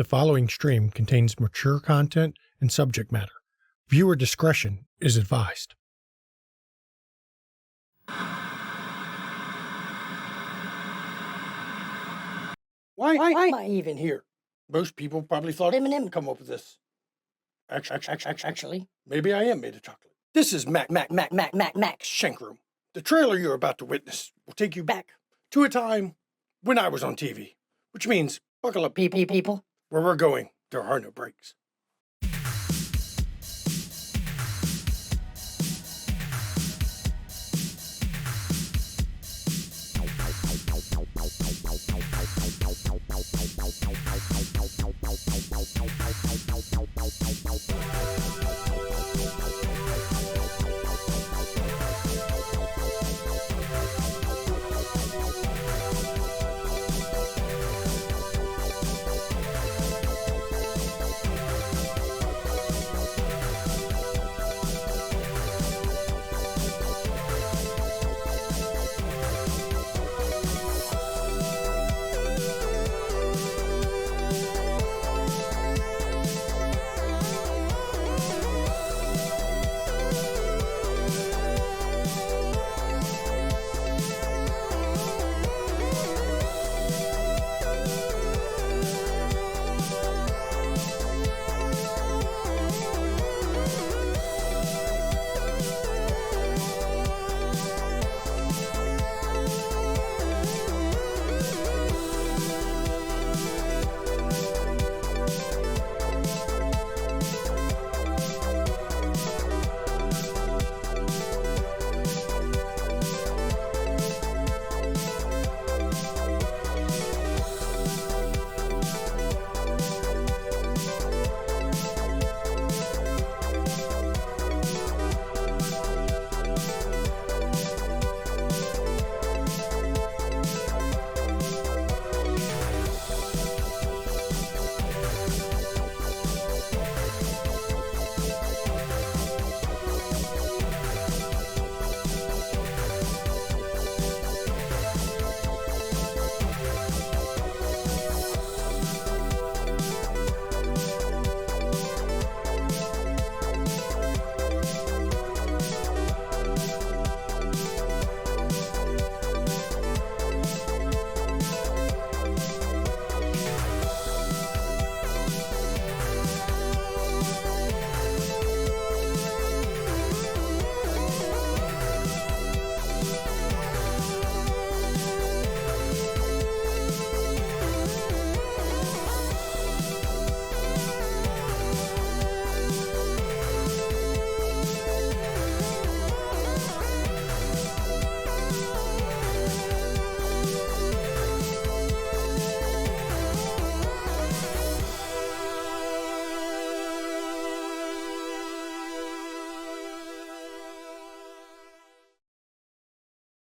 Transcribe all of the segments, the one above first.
The following stream contains mature content and subject matter. Viewer discretion is advised. Why am I even here? Most people probably thought Eminem would come up with this. Actually, maybe I am made of chocolate. This is Max Shankroom. The trailer you're about to witness will take you back to a time when I was on TV, which means buckle up, people. Where we're going, there are no breaks.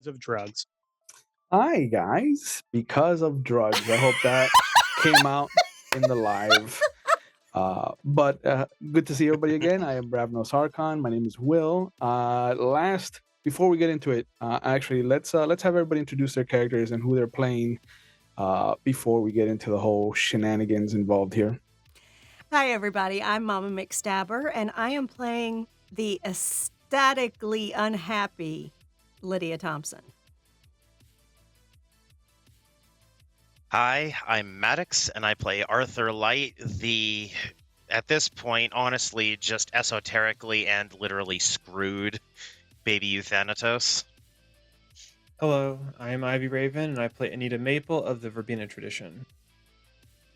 Of drugs. Hi guys, because of drugs. I hope that came out in the live. But good to see everybody again. I am Bravnos Harkon. My name is Will. Before we get into it, actually let's have everybody introduce their characters and who they're playing before we get into the whole shenanigans involved here. Hi everybody, I'm Mama McStabber, and I am playing the ecstatically unhappy Lydia Thompson. Hi, I'm Maddox, and I play Arthur Light, the, at this point, honestly, just esoterically and literally screwed baby Euthanatos. Hello, I'm Ivy Raven, and I play Anita Maple of the Verbena tradition.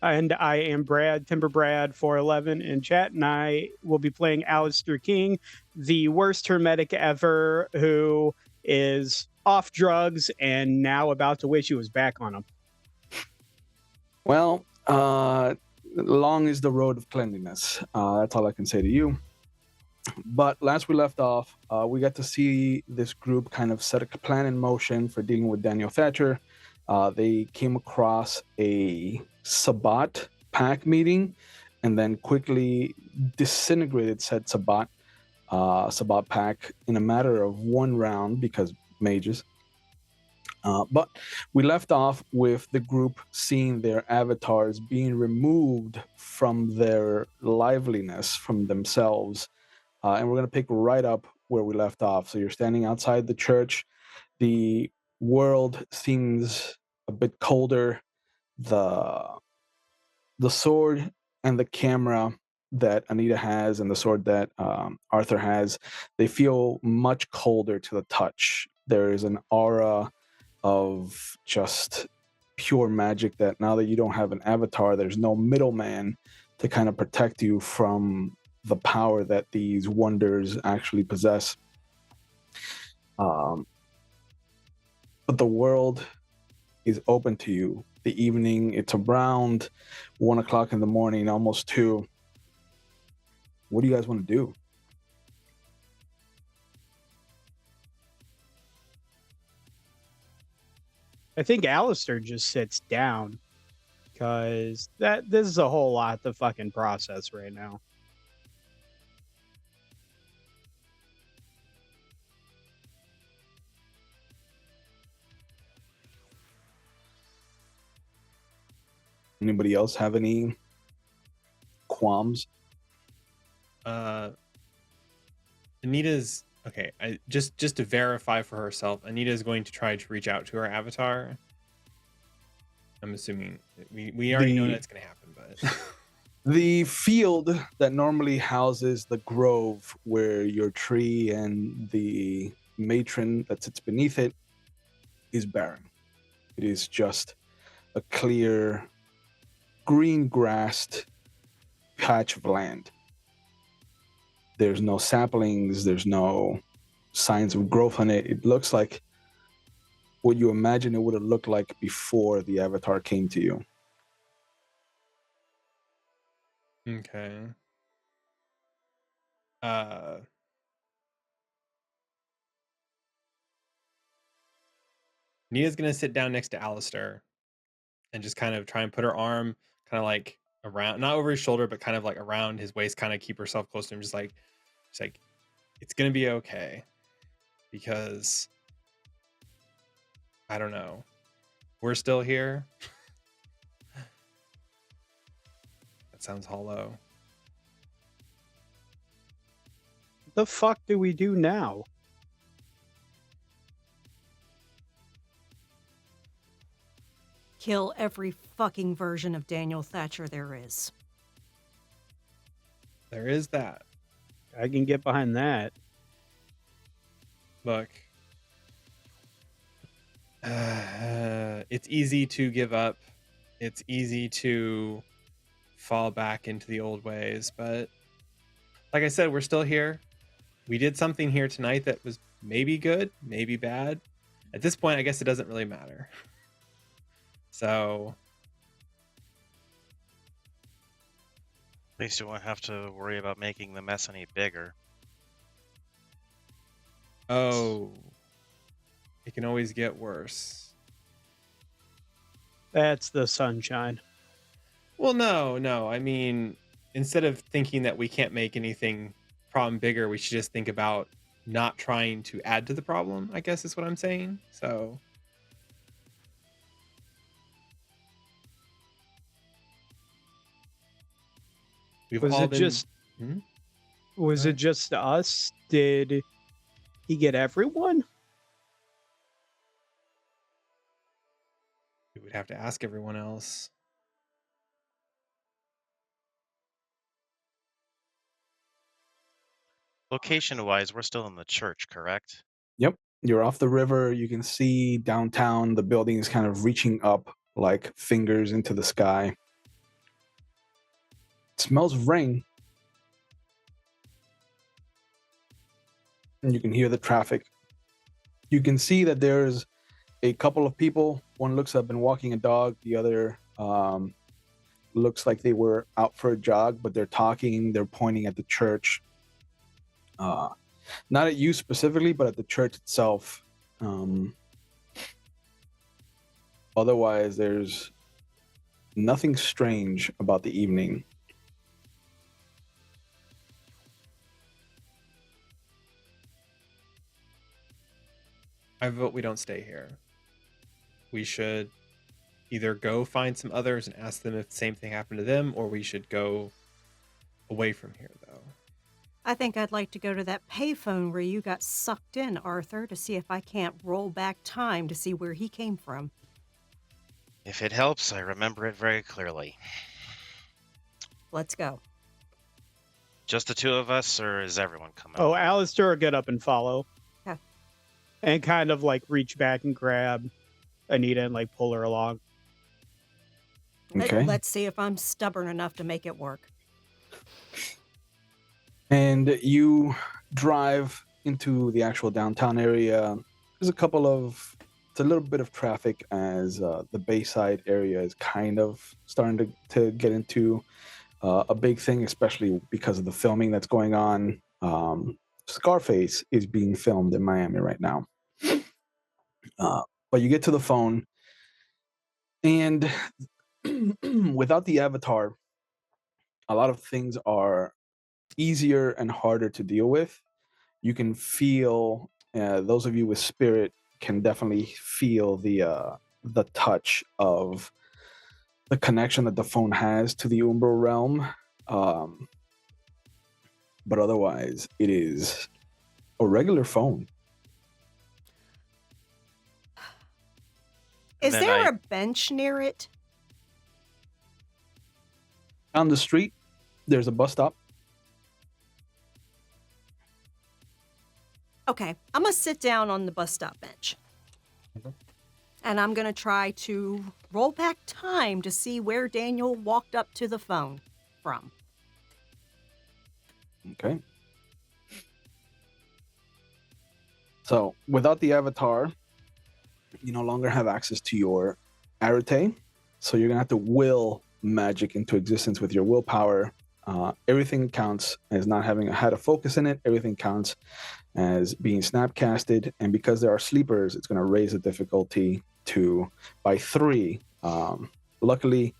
And I am Brad, Timber Brad 411 in chat, and I will be playing Alistair King, the worst hermetic ever, who is off drugs and now about to wish he was back on them. Well, long is the road of cleanliness. That's all I can say to you. But last we left off, we got to see this group kind of set a plan in motion for dealing with Daniel Thatcher. They came across a Sabbat pack meeting and then quickly disintegrated said Sabbat pack in a matter of one round because mages. But we left off with the group seeing their avatars being removed from their liveliness, from themselves. And we're going to pick right up where we left off. So you're standing outside the church. The world seems a bit colder. The sword and the camera that Anita has and the sword that Arthur has, they feel much colder to the touch. There is an aura of just pure magic that now that you don't have an avatar, there's no middleman to kind of protect you from the power that these wonders actually possess. But the world is open to you. The evening, it's around 1 o'clock in the morning, almost 2. What do you guys want to do? I think Alistair just sits down because this is a whole lot to fucking process right now. Anybody else have any qualms? Anita's okay. Just to verify for herself, Anita is going to try to reach out to her avatar. I'm assuming we already know that's going to happen, but the field that normally houses the grove where your tree and the matron that sits beneath it is barren. It is just a clear, green-grassed patch of land. There's no saplings, there's no signs of growth on it. It looks like what you imagine it would have looked like before the avatar came to you. okay. Nia's gonna sit down next to Alistair and just kind of try and put her arm kind of like around, not over his shoulder, but kind of like around his waist, kind of keep herself close to him, just like it's gonna be okay, because I don't know, we're still here. That sounds hollow. The fuck do we do now? Kill every fucking version of Daniel Thatcher there is. There is that. I can get behind that. Look, it's easy to give up. It's easy to fall back into the old ways, but like I said, we're still here. We did something here tonight that was maybe good, maybe bad. At this point, I guess it doesn't really matter. So At least you won't have to worry about making the mess any bigger. oh, it can always get worse. That's the sunshine. Well, no. I mean, instead of thinking that we can't make anything problem bigger, we should just think about not trying to add to the problem, I guess is what I'm saying. So we've Was all it been... just Hmm? was it just us? Did he get everyone? We would have to ask everyone else. Location-wise, we're still in the church, correct? Yep, you're off the river. You can see downtown, the buildings kind of reaching up like fingers into the sky. It smells of rain. And you can hear the traffic. You can see that there's a couple of people. One looks to have been walking a dog. The other looks like they were out for a jog, but they're talking. They're pointing at the church. Not at you specifically, but at the church itself. Otherwise, there's nothing strange about the evening. I vote we don't stay here. we should either go find some others and ask them if the same thing happened to them, or we should go away from here, though. I think I'd like to go to that payphone where you got sucked in, Arthur, to see if I can't roll back time to see where he came from. If it helps, I remember it very clearly. Let's go. Just the two of us, or is everyone coming? Oh, along? Alistair will get up and follow. Okay. And kind of like reach back and grab Anita and like pull her along. Okay. Let's see if I'm stubborn enough to make it work. And you drive into the actual downtown area. There's it's a little bit of traffic as the Bayside area is kind of starting to get into a big thing, especially because of the filming that's going on. Scarface is being filmed in Miami right now. But you get to the phone, and without the avatar, a lot of things are easier and harder to deal with. You can feel, those of you with spirit can definitely feel the touch of the connection that the phone has to the Umbral realm. But otherwise, it is a regular phone. Is then there I- a bench near it? On the street, there's a bus stop. Okay, I'm going to sit down on the bus stop bench. And I'm going to try to roll back time to see where Daniel walked up to the phone from. Okay. So without the avatar, you no longer have access to your arete. So you're going to have to will magic into existence with your willpower. Everything counts as not having had a focus in it. Everything counts as being snapcasted. And because there are sleepers, it's going to raise the difficulty by 3. Luckily,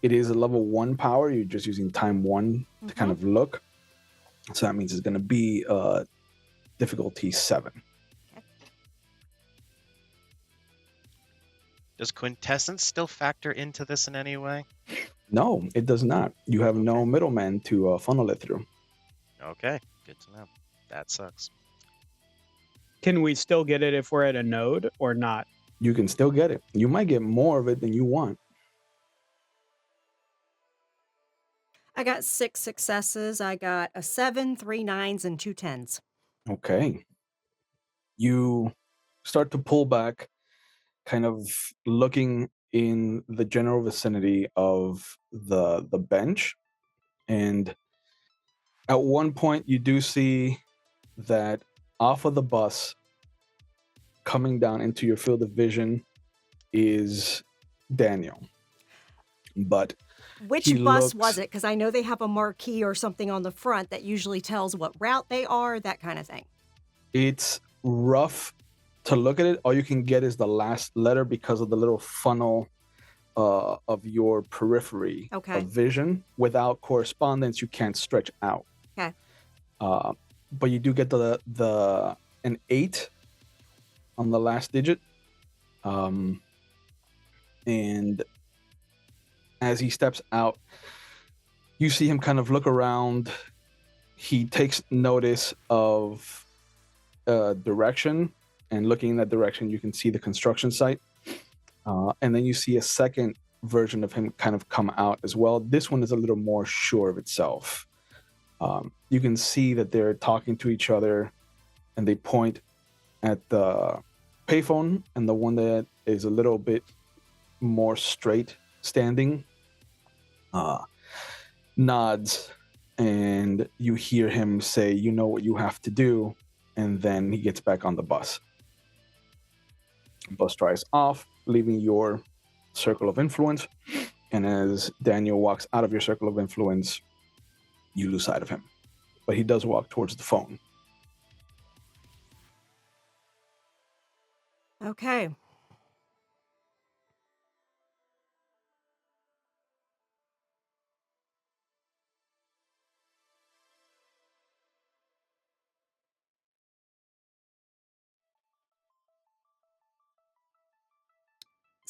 it is a level 1 power. You're just using time 1 to kind of look. So that means it's going to be difficulty 7. Does quintessence still factor into this in any way? No, it does not. You have no middleman to funnel it through. Okay, good to know. That sucks. Can we still get it if we're at a node or not? You can still get it. You might get more of it than you want. I got 6 successes. I got a 7, 3 9s, and 2 10s. Okay. You start to pull back, kind of looking in the general vicinity of the bench. And at one point, you do see that off of the bus, coming down into your field of vision, is Daniel. But Which he bus was looks- it? Because I know they have a marquee or something on the front that usually tells what route they are, that kind of thing. it's rough to look at it. All you can get is the last letter because of the little funnel of your periphery Okay. of vision. Without correspondence, you can't stretch out. Okay. But you do get an 8 on the last digit. And as he steps out, you see him kind of look around. He takes notice of direction, and looking in that direction, you can see the construction site. And then you see a second version of him kind of come out as well. This one is a little more sure of itself. You can see that they're talking to each other, and they point at the payphone, and the one that is a little bit more straight standing nods, and you hear him say, "You know what you have to do," and then he gets back on the bus. Bus drives off, leaving your circle of influence, and as Daniel walks out of your circle of influence, you lose sight of him. But he does walk towards the phone. Okay.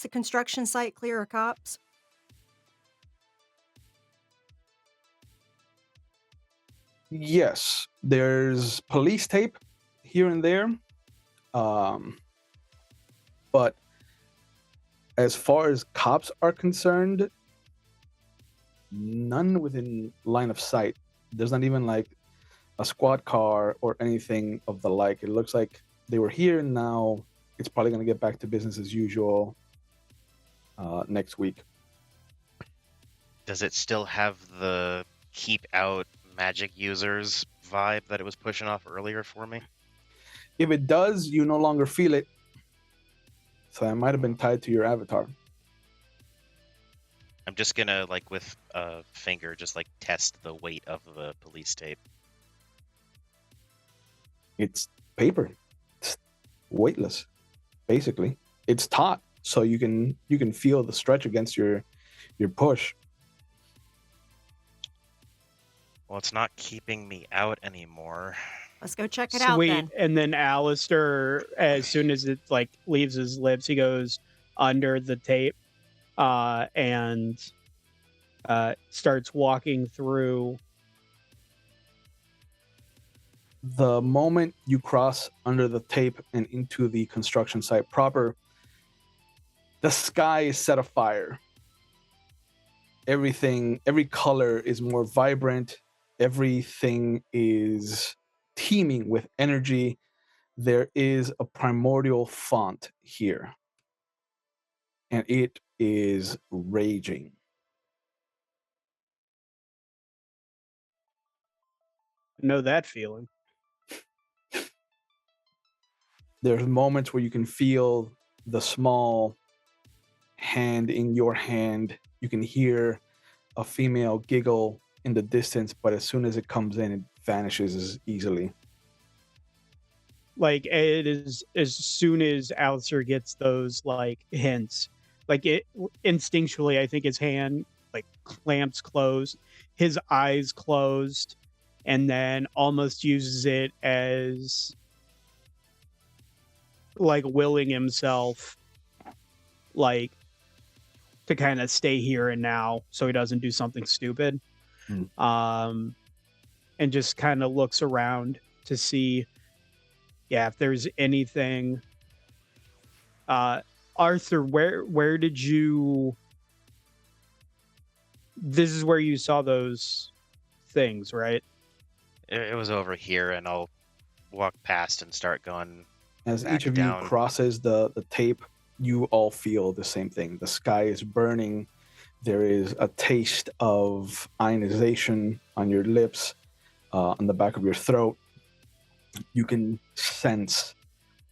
the construction site clear of cops? Yes, there's police tape here and there, but as far as cops are concerned, none within line of sight. There's not even like a squad car or anything of the like. It looks like they were here and now it's probably going to get back to business as usual next week. Does it still have the keep out magic users vibe that it was pushing off earlier for me? If it does, you no longer feel it. So that might have been tied to your avatar. I'm just gonna, like, with a finger, just like test the weight of the police tape. It's paper. It's weightless, basically. It's taut, so you can feel the stretch against your push. Well, it's not keeping me out anymore. Let's go check it out Sweet. then. And then Alistair, as soon as it like leaves his lips, he goes under the tape and starts walking through. The moment you cross under the tape and into the construction site proper, the sky is set afire. Everything, every color is more vibrant. Everything is teeming with energy. There is a primordial font here, and it is raging. Know that feeling. There's moments where you can feel the small hand in your hand. You can hear a female giggle in the distance, but as soon as it comes in, it vanishes as easily. Like it is as soon as Alistair gets those like hints, like it instinctually, I think his hand like clamps closed, his eyes closed, and then almost uses it as like willing himself like to kind of stay here and now so he doesn't do something stupid. And just kind of looks around to see if there's anything. Arthur, where did you, this is where you saw those things, right? It was over here, and I'll walk past and start going. As Back each of down. you crosses the tape, you all feel the same thing. The sky is burning. There is a taste of ionization on your lips, on the back of your throat. You can sense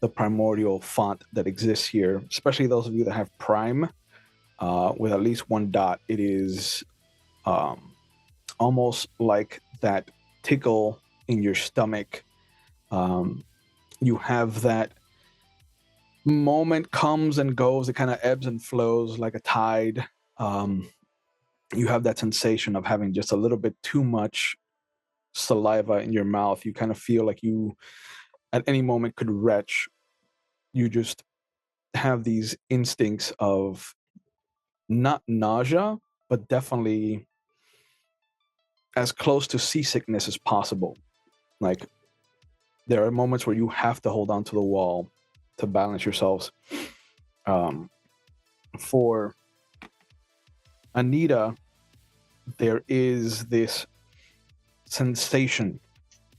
the primordial font that exists here, especially those of you that have Prime with at least one dot. It is almost like that tickle in your stomach. You have that moment comes and goes. It kind of ebbs and flows like a tide. You have that sensation of having just a little bit too much saliva in your mouth. You kind of feel like you at any moment could retch. You just have these instincts of not nausea, but definitely as close to seasickness as possible. Like there are moments where you have to hold on to the wall to balance yourselves. For Anita, there is this sensation.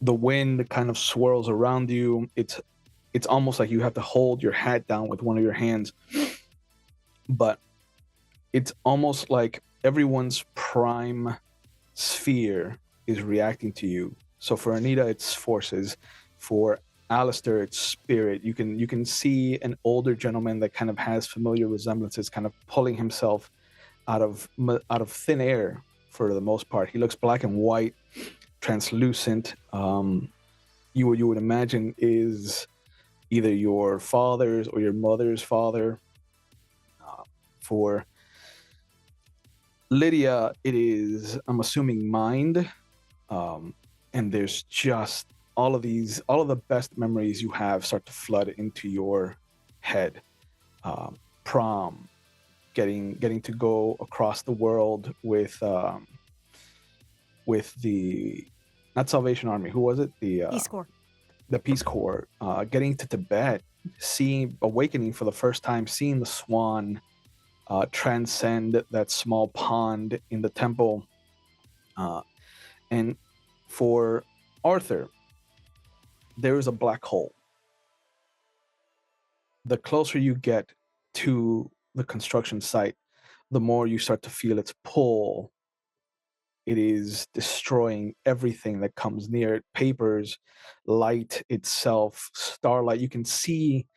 The wind kind of swirls around you. It's almost like you have to hold your hat down with one of your hands. But it's almost like everyone's prime sphere is reacting to you. So for Anita, it's forces. For Alistair, it's spirit. You can see an older gentleman that kind of has familiar resemblances, kind of pulling himself out of thin air for the most part. He looks black and white, translucent. You would imagine is either your father's or your mother's father. For Lydia, it is, I'm assuming, mind. And there's just all of the best memories you have start to flood into your head. Prom, getting to go across the world with the not Salvation Army. Who was it? Peace Corps. The Peace Corps. Getting to Tibet, awakening for the first time, seeing the swan transcend that small pond in the temple, and for Arthur, there is a black hole. The closer you get to the construction site, the more you start to feel its pull. It is destroying everything that comes near it. Papers, light itself, starlight. You can see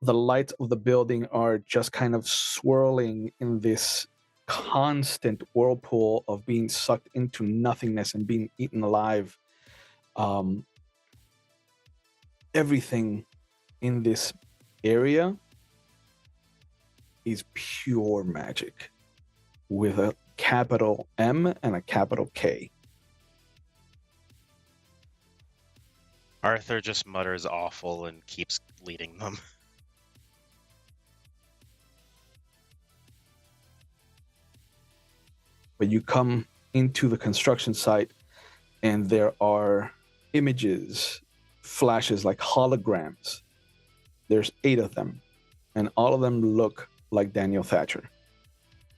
the lights of the building are just kind of swirling in this constant whirlpool of being sucked into nothingness and being eaten alive. Everything in this area is pure magic with a capital M and a capital K. Arthur just mutters awful and keeps leading them. But you come into the construction site and there are images, flashes like holograms. There's 8 of them, and all of them look like Daniel Thatcher.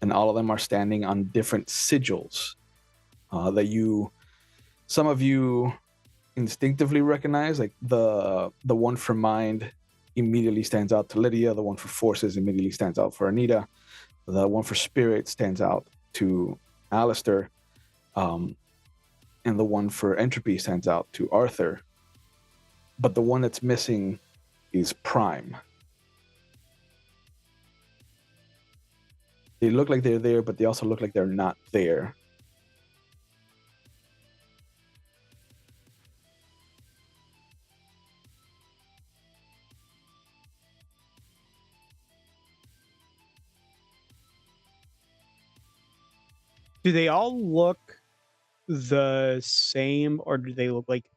And all of them are standing on different sigils that some of you instinctively recognize. Like the one for mind immediately stands out to Lydia. The one for forces immediately stands out for Anita. The one for spirit stands out to Alistair. And the one for entropy stands out to Arthur. But the one that's missing is Prime. They look like they're there, but they also look like they're not there. Do they all look the same, or do they look like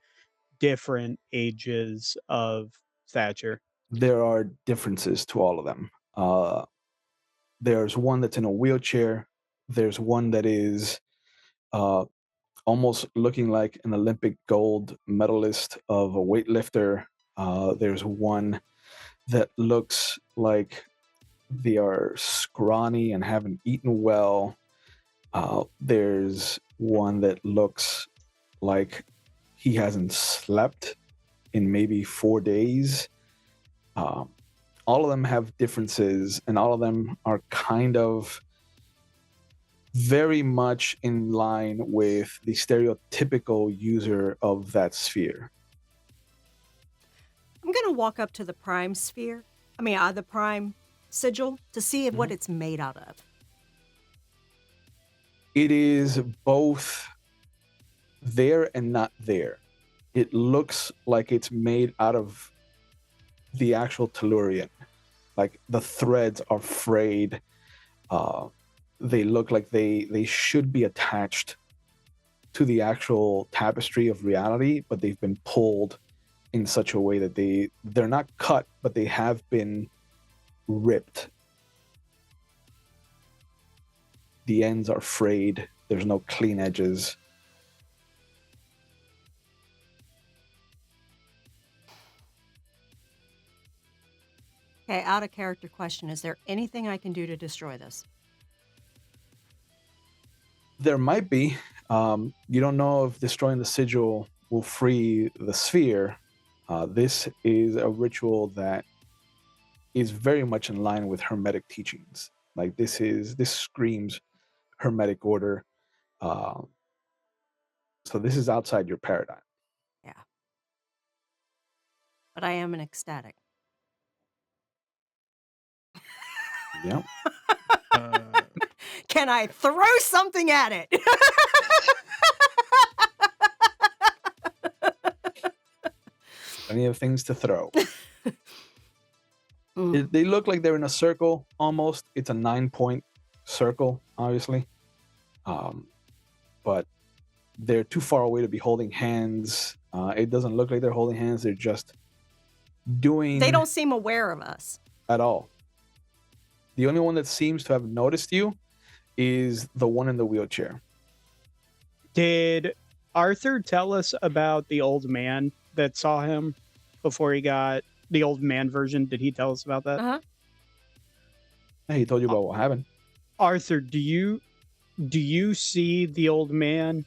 different ages of Thatcher? There are differences to all of them. There's one that's in a wheelchair. There's one that is almost looking like an Olympic gold medalist of a weightlifter. There's one that looks like they are scrawny and haven't eaten well. There's one that looks like he hasn't slept in maybe 4 days. All of them have differences, and all of them are kind of very much in line with the stereotypical user of that sphere. I'm going to walk up to the Prime sphere. The Prime sigil to see what it's made out of. It is both there and not there. It looks like it's made out of the actual Tellurian. Like the threads are frayed. They look like they should be attached to the actual tapestry of reality, but they've been pulled in such a way that they're not cut, but they have been ripped. The ends are frayed. There's no clean edges. Okay, out of character question. Is there anything I can do to destroy this? There might be. You don't know if destroying the sigil will free the sphere. This is a ritual that is very much in line with Hermetic teachings. Like this screams Hermetic order. So this is outside your paradigm. Yeah. But I am an ecstatic. Yep. Can I throw something at it? Plenty of things to throw. They look like they're in a circle almost. It's a 9-point circle, obviously. But they're too far away to be holding hands. It doesn't look like they're holding hands. They're just doing... They don't seem aware of us. At all. The only one that seems to have noticed you is the one in the wheelchair. Did Arthur tell us about the old man that saw him before he got the old man version? Did he tell us about that? Uh-huh. Hey, he told you about what happened. Arthur, do you see the old man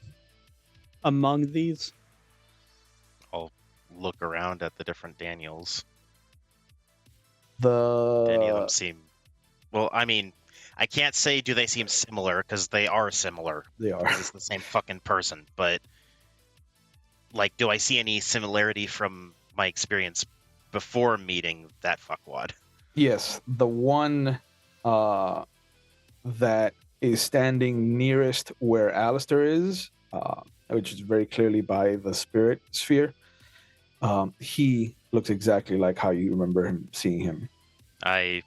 among these? I'll look around at the different Daniels. The Any of them seem... Well, I mean, I can't say do they seem similar, because they are similar. They are. It's the same fucking person, but... Like, do I see any similarity from my experience before meeting that fuckwad? Yes, the one that is standing nearest where Alistair is, which is very clearly by the spirit sphere. He looks exactly like how you remember him seeing him. I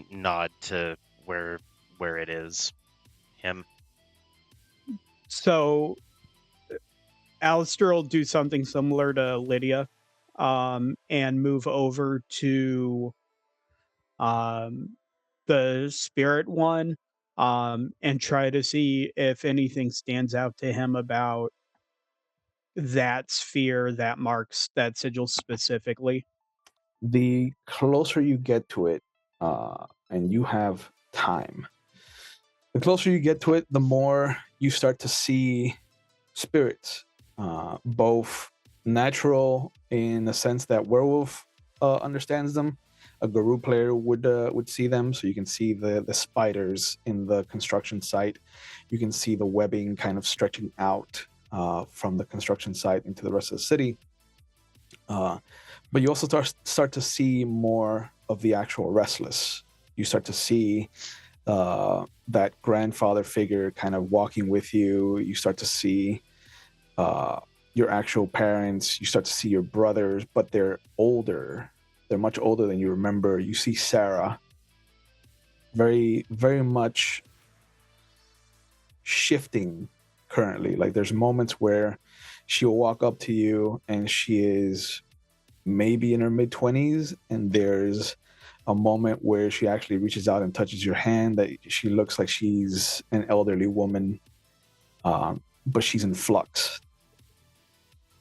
nod to where it is. Him. So Alistair will do something similar to Lydia, and move over to the spirit one, and try to see if anything stands out to him about that sphere that marks that sigil specifically. The closer you get to it, and you have time, the closer you get to it, the more you start to see spirits, both natural in the sense that werewolf understands them. A Guru player would see them, so you can see the spiders in the construction site. You can see the webbing kind of stretching out from the construction site into the rest of the city. But you also start to see more of the actual restless. You start to see that grandfather figure kind of walking with you. You start to see your actual parents. You start to see your brothers, but they're older. They're much older than you remember. You see Sarah very, very much shifting currently. Like there's moments where she'll walk up to you and she is maybe in her mid-20s, and there's a moment where she actually reaches out and touches your hand that she looks like she's an elderly woman, but she's in flux.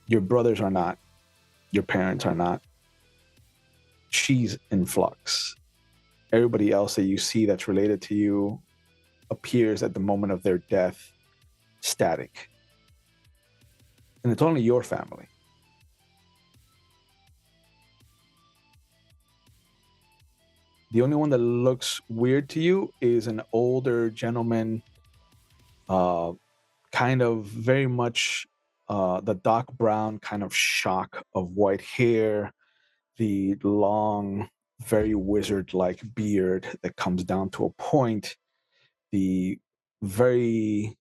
Your brothers are not. Your parents are not. She's in flux. Everybody else that you see that's related to you appears at the moment of their death static. And it's only your family. The only one that looks weird to you is an older gentleman, kind of very much the Doc Brown kind of shock of white hair, the long, very wizard-like beard that comes down to a point, the very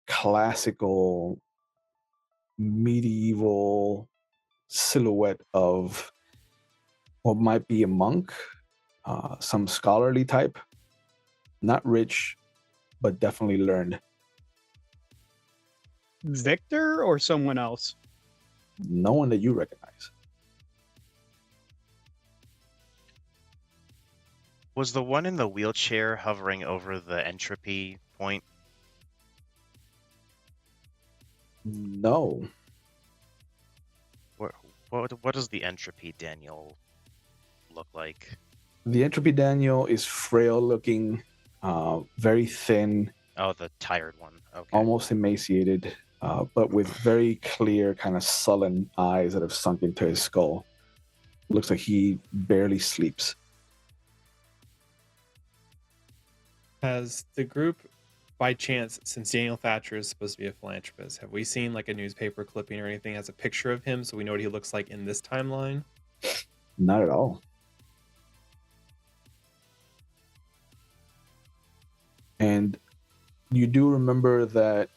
classical medieval silhouette of what might be a monk, some scholarly type, not rich, but definitely learned. Victor or someone else? No one that you recognize. Was the one in the wheelchair hovering over the entropy point? No. What does the entropy Daniel look like? The entropy Daniel is frail looking, very thin, Oh, the tired one. Okay. almost emaciated, but with very clear, kind of sullen eyes that have sunk into his skull. Looks like he barely sleeps. Has the group, by chance, since Daniel Thatcher is supposed to be a philanthropist, have we seen like a newspaper clipping or anything as a picture of him so we know what he looks like in this timeline? Not at all. And you do remember that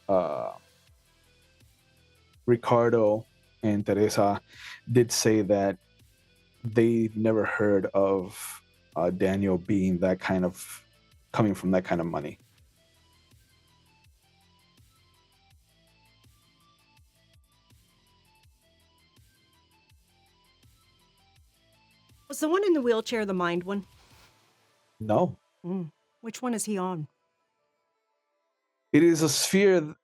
Ricardo and Teresa did say that they've never heard of Daniel being that kind of, coming from that kind of money. Was the one in the wheelchair the mind one? No. Which one is he on? It is a sphere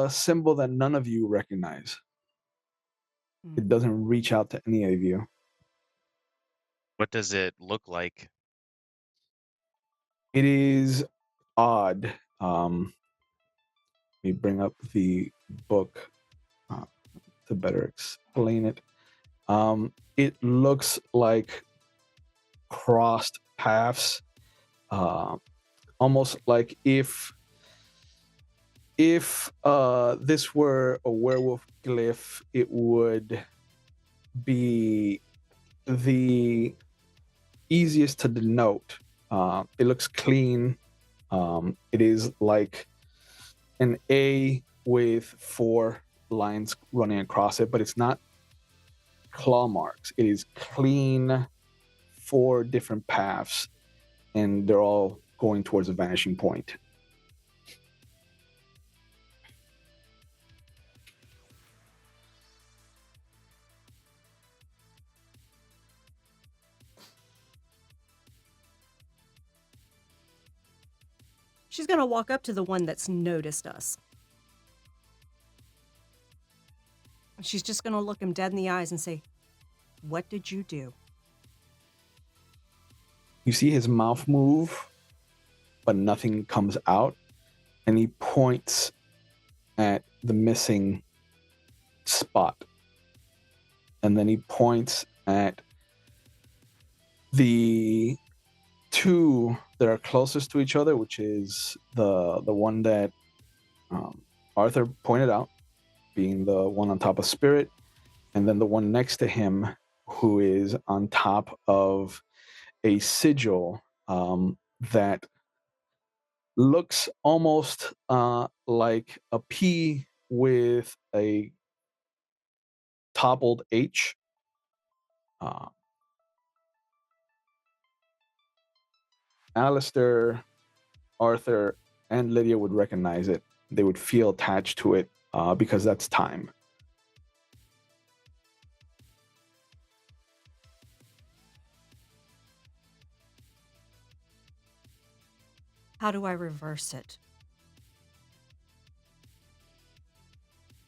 symbol that none of you recognize. It doesn't reach out to any of you. What does it look like? It is odd. Let me bring up the book to better explain it. It looks like crossed paths, almost like if this were a werewolf glyph, it would be the easiest to denote. It looks clean. It is like an A with 4 lines running across it, but it's not claw marks. It is clean 4 different paths, and they're all going towards a vanishing point. She's going to walk up to the one that's noticed us. She's just going to look him dead in the eyes and say, "What did you do?" You see his mouth move, but nothing comes out, and he points at the missing spot. And then he points at the 2 that are closest to each other, which is the one that Arthur pointed out, being the one on top of Spirit, and then the one next to him, who is on top of a sigil that looks almost like a P with a toppled H. Alistair, Arthur, and Lydia would recognize it. They would feel attached to it because that's time. How do I reverse it?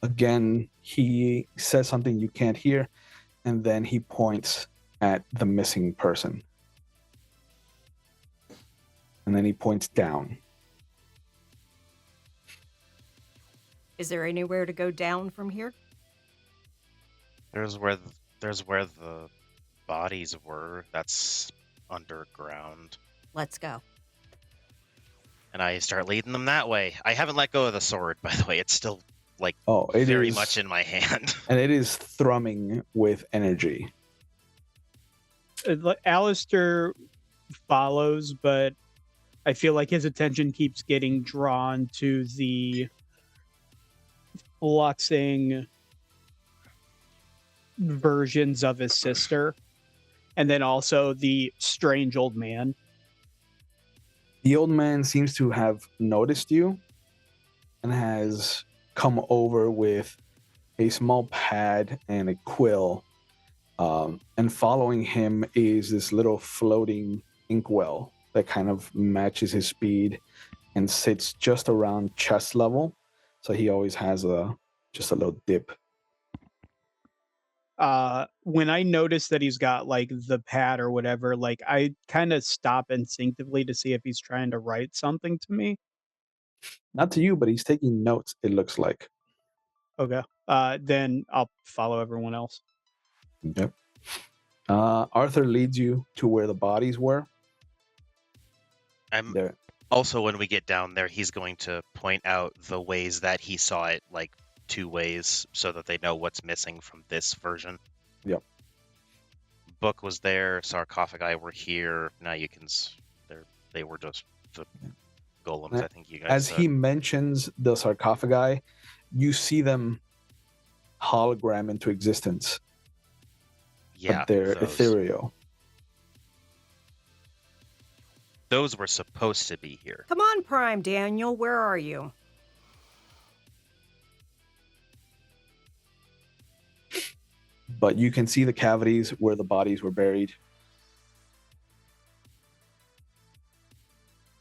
Again, he says something you can't hear, and then he points at the missing person. And then he points down. Is there anywhere to go down from here? There's where the bodies were. That's underground. Let's go. And I start leading them that way. I haven't let go of the sword, by the way. It's still like It very is much in my hand. And it is thrumming with energy. Alistair follows, but I feel like his attention keeps getting drawn to the fluxing versions of his sister, and then also the strange old man. The old man seems to have noticed you and has come over with a small pad and a quill. And following him is this little floating inkwell that kind of matches his speed and sits just around chest level. So he always has just a little dip. When I notice that he's got like the pad or whatever, like I kind of stop instinctively to see if he's trying to write something to me. Not to you, but he's taking notes, it looks like. Okay. Then I'll follow everyone else. Yep. Arthur leads you to where the bodies were. I'm There. also, when we get down there, he's going to point out the ways that he saw it, like 2 ways, so that they know what's missing from this version. Yep. Book was there, sarcophagi were here. Now you can. They were just the golems. I think you guys. As said. he mentions the sarcophagi, you see them hologram into existence. Yeah, But they're those. ethereal. Those were supposed to be here. Come on, Prime Daniel, where are you? But you can see the cavities where the bodies were buried.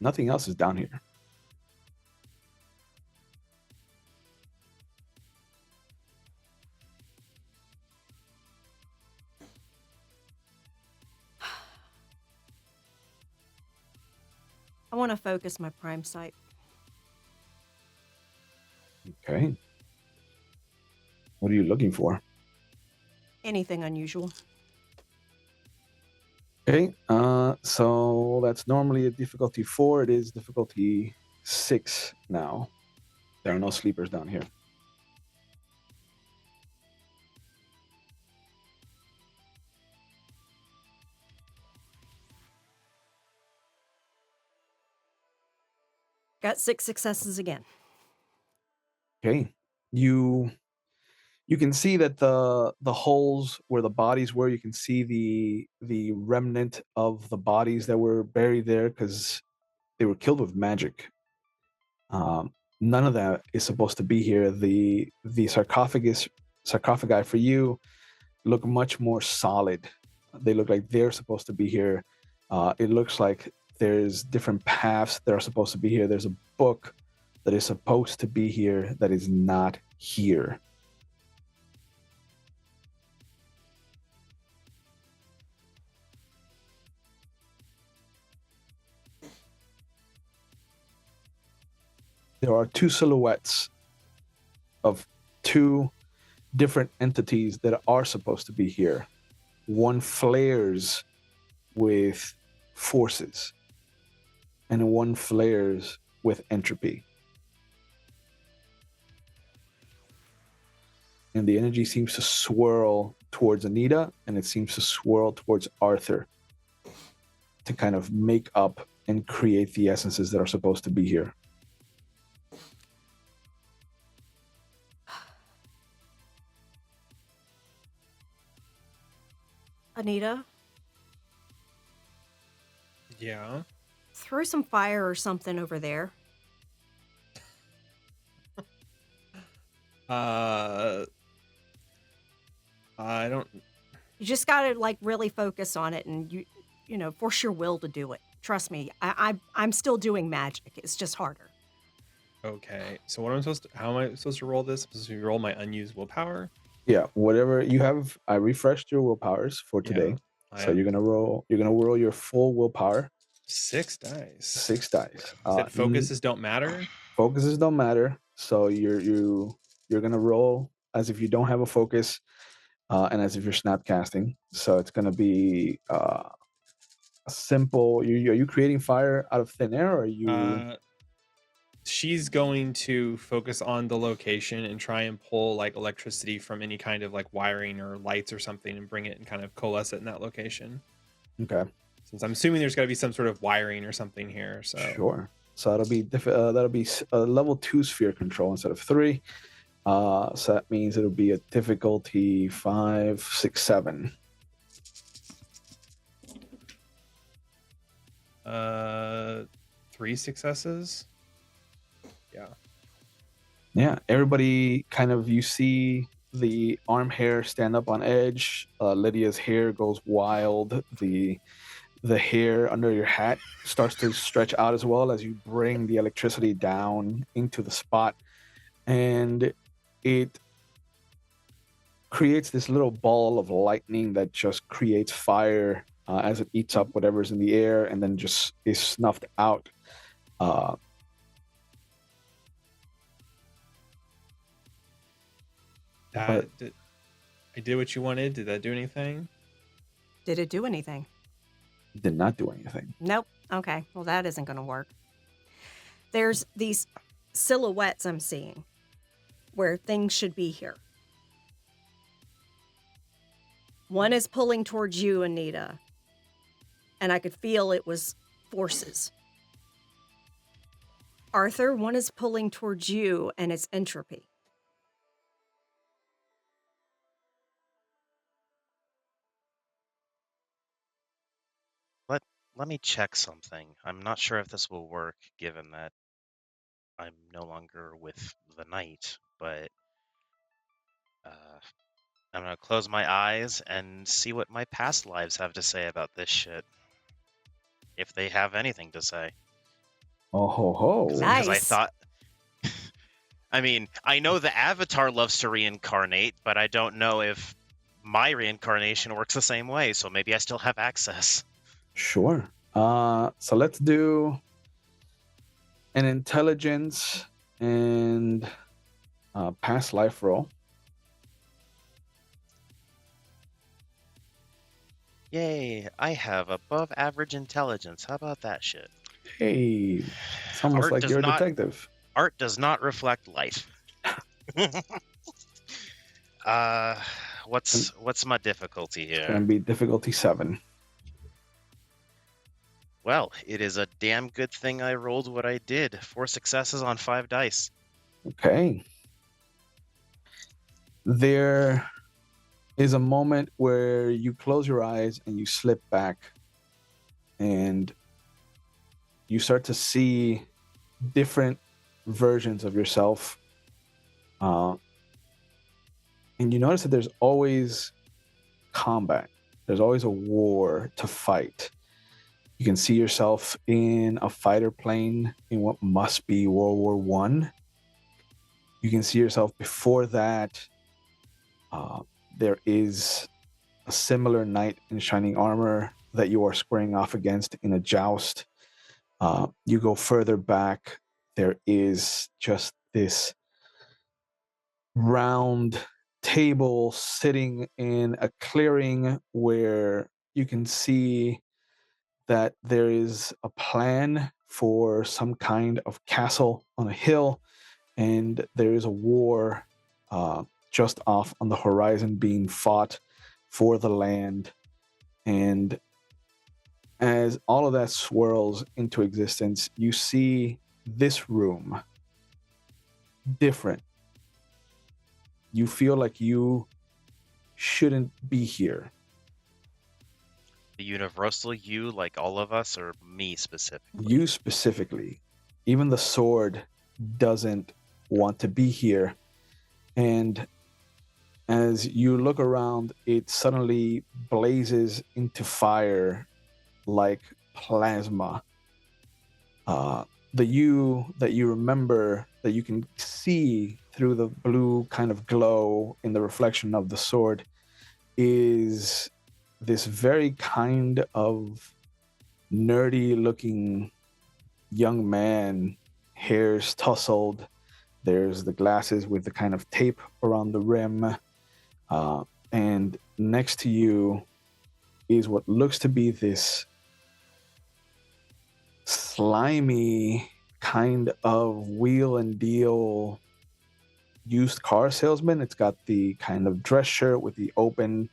Nothing else is down here. I want to focus my prime sight. Okay. What are you looking for? Anything unusual. Okay, so that's normally a difficulty 4. It is difficulty 6 now. There are no sleepers down here. Got 6 successes again. Okay, you can see that the holes where the bodies were, you can see the remnant of the bodies that were buried there because they were killed with magic. None of that is supposed to be here. The sarcophagi for you look much more solid. They look like they're supposed to be here. It looks like there's different paths that are supposed to be here. There's a book that is supposed to be here that is not here. There are 2 silhouettes of 2 different entities that are supposed to be here. One flares with forces, and one flares with entropy. And the energy seems to swirl towards Anita, and it seems to swirl towards Arthur to kind of make up and create the essences that are supposed to be here. Anita, Yeah. throw some fire or something over there. I don't. You just gotta like really focus on it, and you know, force your will to do it. Trust me, I'm still doing magic. It's just harder. Okay. So what am I supposed to? How am I supposed to roll this? I'm supposed to roll my unused willpower. Yeah, whatever you have. I refreshed your willpowers for today. I So have you're gonna roll your full willpower. 6 dice. 6 dice. Said focuses don't matter. Focuses don't matter. So you're gonna roll as if you don't have a focus, and as if you're snap casting. So it's gonna be a simple. Are you creating fire out of thin air, or are you? She's going to focus on the location and try and pull like electricity from any kind of like wiring or lights or something and bring it and kind of coalesce it in that location. Okay. Since I'm assuming there's got to be some sort of wiring or something here. So Sure. So that'll be a level 2 sphere control instead of 3. So that means it'll be a difficulty 5, 6, 7. 3 successes. Yeah, everybody kind of, you see the arm hair stand up on edge. Lydia's hair goes wild. The hair under your hat starts to stretch out as well as you bring the electricity down into the spot. And it creates this little ball of lightning that just creates fire as it eats up whatever's in the air and then just is snuffed out. I did what you wanted. Did that do anything? Did it do anything? Did not do anything. Nope. Okay. Well, that isn't going to work. There's these silhouettes I'm seeing where things should be here. One is pulling towards you, Anita, and I could feel it was forces. Arthur, one is pulling towards you, and it's entropy. Let me check something. I'm not sure if this will work, given that I'm no longer with the knight, but I'm gonna close my eyes and see what my past lives have to say about this shit. If they have anything to say. Oh ho ho! Because I Nice. thought, I mean, I know the Avatar loves to reincarnate, but I don't know if my reincarnation works the same way. So maybe I still have access. Sure. So let's do an intelligence and past life roll. Yay! I have above average intelligence. How about that shit? Hey, it's almost Art like does you're a not- detective. Art does not reflect life. What's my difficulty It's gonna here? be difficulty 7. Well, it is a damn good thing I rolled what I did. 4 successes on 5 dice. Okay. There is a moment where you close your eyes and you slip back and you start to see different versions of yourself. And you notice that there's always combat. There's always a war to fight. You can see yourself in a fighter plane in what must be World War One. You can see yourself before that. There is a similar knight in shining armor that you are squaring off against in a joust. You go further back, there is just this round table sitting in a clearing where you can see that there is a plan for some kind of castle on a hill, and there is a war just off on the horizon being fought for the land. And as all of that swirls into existence, you see this room different. You feel like you shouldn't be here. The universal you, like all of us, or me specifically? You specifically. Even the sword doesn't want to be here. And as you look around, it suddenly blazes into fire like plasma. The you that you remember, that you can see through the blue kind of glow in the reflection of the sword, is this very kind of nerdy looking young man, hair's tousled. There's the glasses with the kind of tape around the rim. And next to you is what looks to be this slimy kind of wheel and deal used car salesman. It's got the kind of dress shirt with the open,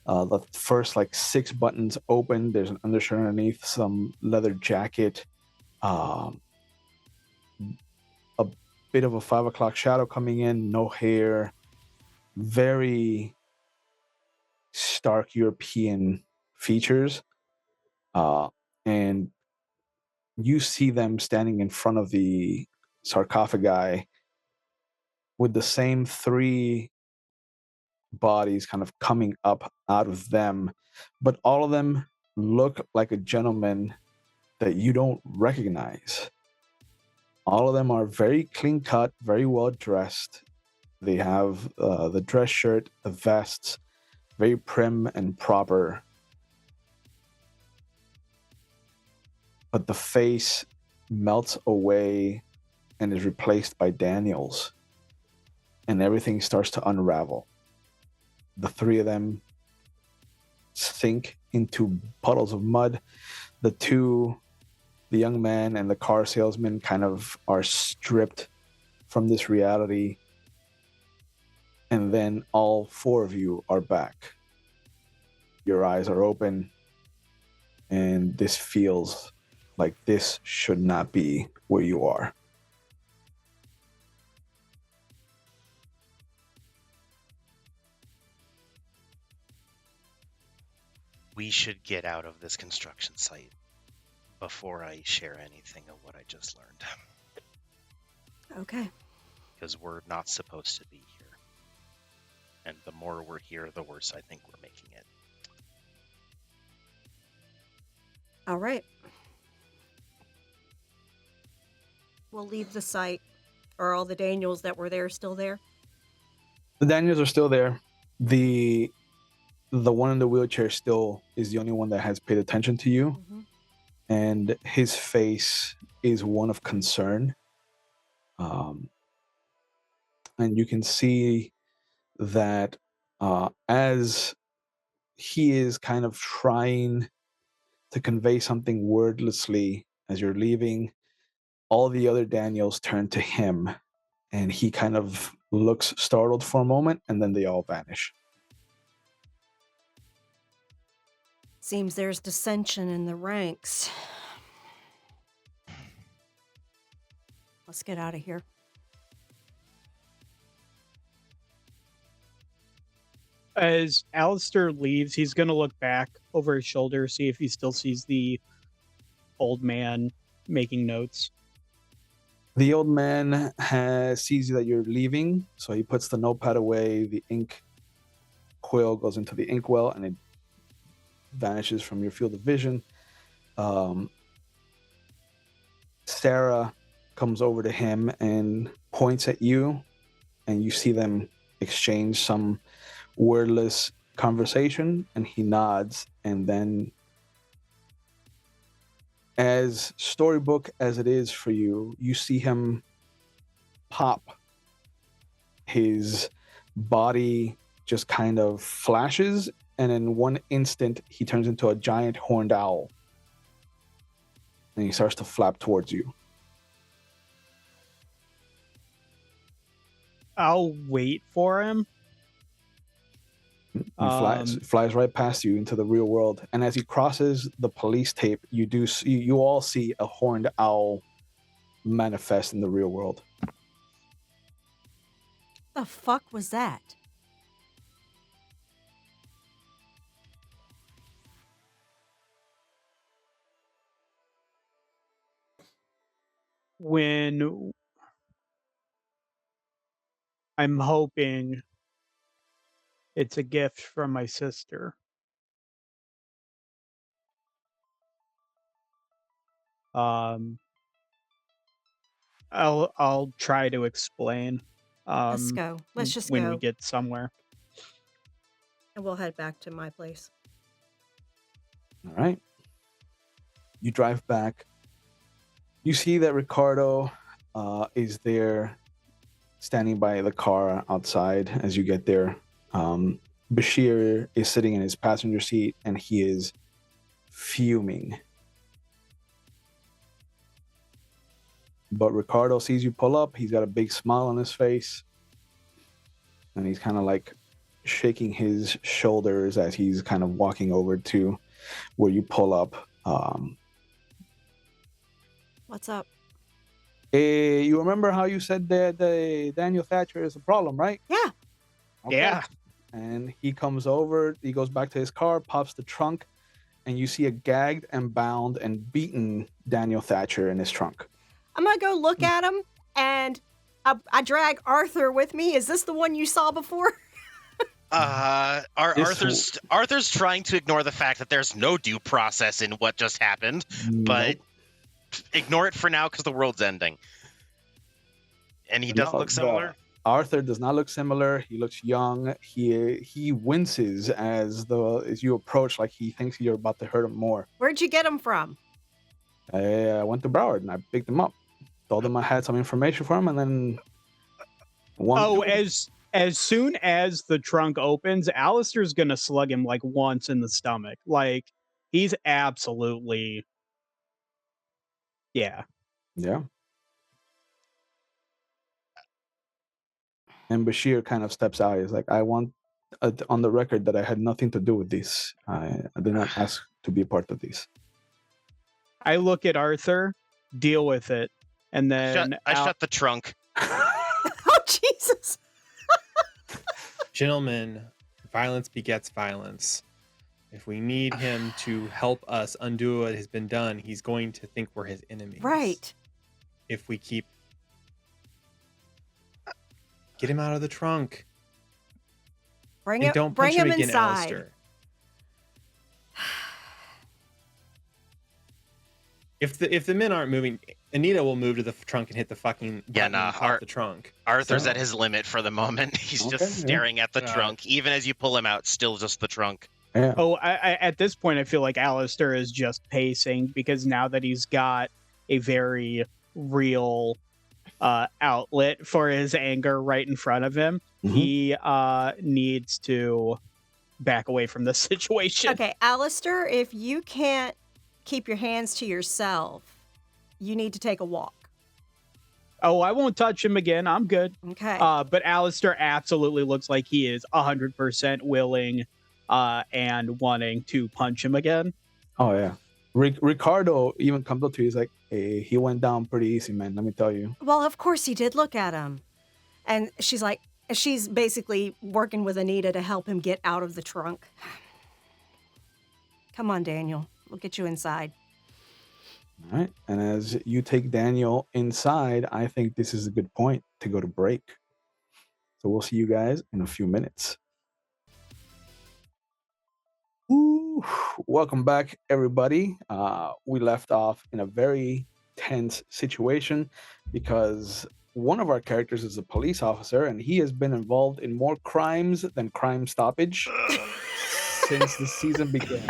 the first like 6 buttons open. There's an undershirt underneath, some leather jacket, a bit of a 5 o'clock shadow coming in, no hair, very stark European features. And you see them standing in front of the sarcophagi with the same 3 bodies kind of coming up out of them, but all of them look like a gentleman that you don't recognize. All of them are very clean cut, very well dressed. They have the dress shirt, the vests, very prim and proper. But the face melts away and is replaced by Daniel's. And everything starts to unravel. The 3 of them sink into puddles of mud. The young man and the car salesman, kind of are stripped from this reality. And then all 4 of you are back. Your eyes are open. And this feels like this should not be where you are. We should get out of this construction site before I share anything of what I just learned. Okay. Because we're not supposed to be here. And the more we're here, the worse I think we're making it. All right. We'll leave the site. Are all the Daniels that were there still there? The Daniels are still there. The one in the wheelchair still is the only one that has paid attention to you, and his face is one of concern. And you can see that as he is kind of trying to convey something wordlessly as you're leaving, all the other Daniels turn to him, and he kind of looks startled for a moment, and then they all vanish. Seems there's dissension in the ranks. Let's get out of here. As Alistair leaves, he's going to look back over his shoulder, see if he still sees the old man making notes. The old man sees that you're leaving, so he puts the notepad away. The ink quill goes into the inkwell, and it vanishes from your field of vision. Sarah comes over to him and points at you, and you see them exchange some wordless conversation, and he nods, and then, as storybook as it is for you, you see him pop. His body just kind of flashes, and in one instant he turns into a giant horned owl, and he starts to flap towards you. I'll wait for him. He flies right past you into the real world, and as he crosses the police tape, you all see a horned owl manifest in the real world. The fuck was that? When I'm hoping it's a gift from my sister. I'll try to explain. Let's go. Let's just when go. we get somewhere. And we'll head back to my place. All right. You drive back. You see that Ricardo is there standing by the car outside as you get there. Bashir is sitting in his passenger seat, and he is fuming. But Ricardo sees you pull up. He's got a big smile on his face, and he's kind of like shaking his shoulders as he's kind of walking over to where you pull up. What's up? You remember how you said that Daniel Thatcher is a problem, right? Yeah. Okay. Yeah. And he comes over, he goes back to his car, pops the trunk, and you see a gagged and bound and beaten Daniel Thatcher in his trunk. I'm going to go look at him, and I drag Arthur with me. Is this the one you saw before? Arthur's trying to ignore the fact that there's no due process in what just happened, but ignore it for now because the world's ending. And he doesn't look similar. Arthur does not look similar. He looks young. He winces as you approach, like he thinks you're about to hurt him more. Where'd you get him from? I went to Broward and I picked him up. Told him I had some information for him, and then as soon as the trunk opens, Alistair's gonna slug him like once in the stomach. Like, he's absolutely, yeah. And Bashir kind of steps out. He's like, I want on the record that I had nothing to do with this. I did not ask to be a part of this. I look at Arthur, deal with it, and then I shut the trunk. Oh, Jesus. Gentlemen, violence begets violence. If we need him to help us undo what has been done, he's going to think we're his enemies. Right. If we keep... Get him out of the trunk. Bring And him, don't bring punch him him again, inside. Alistair. If the men aren't moving, Anita will move to the trunk and hit the fucking Yeah, button nah, off the trunk. Arthur's So- at his limit for the moment. He's Okay, just yeah. staring at the trunk. Even as you pull him out, still just the trunk. Yeah. Oh, I at this point, I feel like Alistair is just pacing because now that he's got a very real outlet for his anger right in front of him, Mhm. he needs to back away from this situation. Okay, Alistair, if you can't keep your hands to yourself, you need to take a walk. Oh, I won't touch him again. I'm good. Okay. But Alistair absolutely looks like he is 100% willing and wanting to punch him again. Oh yeah. Ricardo even comes up to you. He's like, "Hey, he went down pretty easy, man. Let me tell you." Well, of course he did look at him. And she's basically working with Anita to help him get out of the trunk. Come on, Daniel. We'll get you inside. All right. And as you take Daniel inside, I think this is a good point to go to break. So we'll see you guys in a few minutes. Ooh, welcome back, everybody. We left off in a very tense situation because one of our characters is a police officer and he has been involved in more crimes than Crime Stoppage since the season began.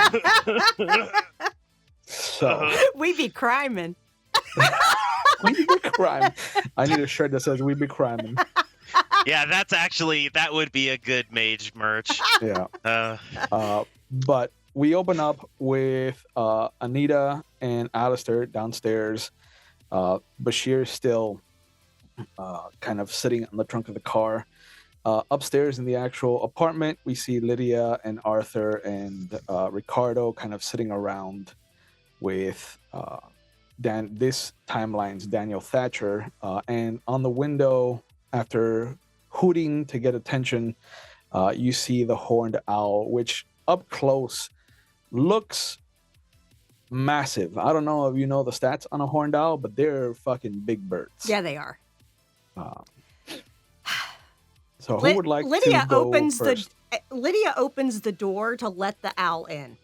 So, We be criming. we be crime. I need a shirt that says "We be criming." Yeah, that would be a good Mage merch. Yeah. Uh, But we open up with Anita and Alistair downstairs. Bashir still kind of sitting on the trunk of the car. Upstairs in the actual apartment, we see Lydia and Arthur and Ricardo kind of sitting around with this timeline's Daniel Thatcher. And on the window, after hooting to get attention, you see the horned owl, which up close looks massive. I don't know if you know the stats on a horned owl, but they're fucking big birds. Yeah, they are. So who would like to go first? Lydia opens the door to let the owl in.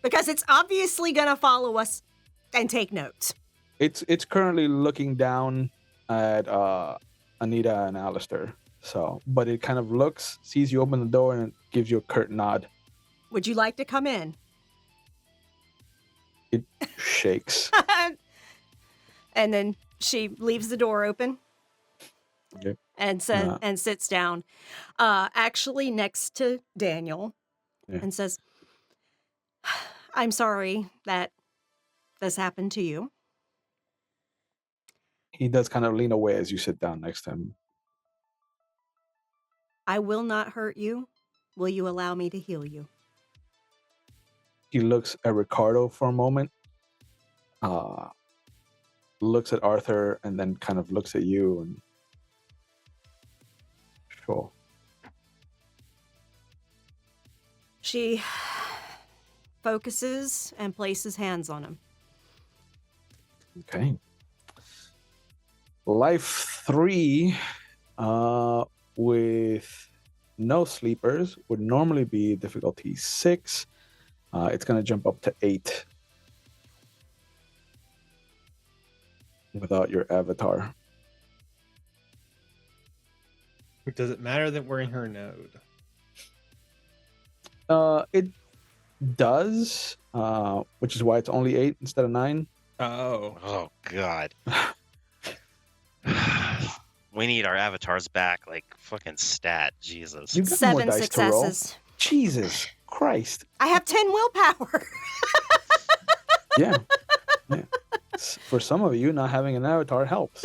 Because it's obviously going to follow us and take notes. It's currently looking down at Anita and Alistair. So, but it kind of looks, sees you open the door, and it gives you a curt nod. Would you like to come in? It shakes. And then she leaves the door open. Okay. And sits down, actually next to Daniel, Yeah. and says, "I'm sorry that this happened to you." He does kind of lean away as you sit down next to him. "I will not hurt you. Will you allow me to heal you?" He looks at Ricardo for a moment, looks at Arthur, and then kind of looks at you and sure. She focuses and places hands on him. Okay. Life 3 with no sleepers would normally be difficulty 6. It's going to jump up to 8 without your avatar. Does it matter that we're in her node? It does, which is why it's only 8 instead of 9. oh God. We need our avatars back, like fucking stat. Jesus. You got more 7 dice to roll. successes. Jesus Christ. I have 10 willpower. Yeah. For some of you, not having an avatar helps.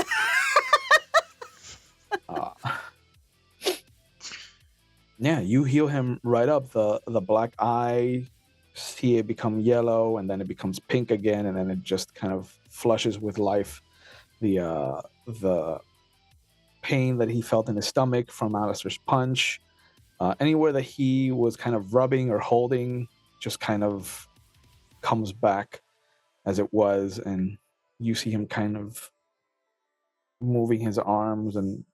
Yeah, you heal him right up. The black eye, see it become yellow, and then it becomes pink again, and then it just kind of flushes with life. The pain that he felt in his stomach from Alistair's punch, anywhere that he was kind of rubbing or holding, just kind of comes back as it was, and you see him kind of moving his arms and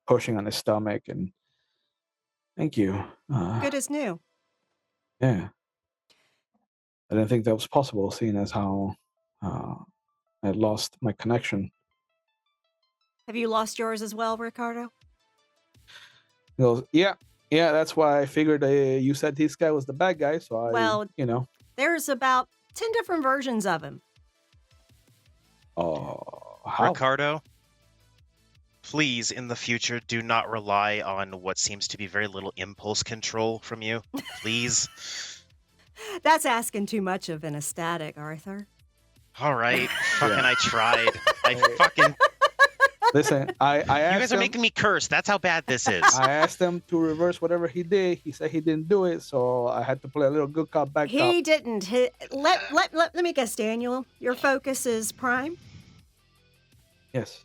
pushing on his stomach, and thank you. Good as new. Yeah. I didn't think that was possible, seeing as how I lost my connection. Have you lost yours as well, Ricardo? He goes, yeah, that's why I figured you said this guy was the bad guy, so Well, I. There's about 10 different versions of him. Oh, how? Ricardo, please, in the future, do not rely on what seems to be very little impulse control from you. Please. That's asking too much of an ecstatic, Arthur. All right. Fucking, Yeah. I tried. I Hey. fucking... Listen, I asked You guys are him, making me curse. That's how bad this is. I asked him to reverse whatever he did. He said he didn't do it, so I had to play a little good cop, bad cop. He didn't. Let me guess, Daniel. Your focus is Prime? Yes,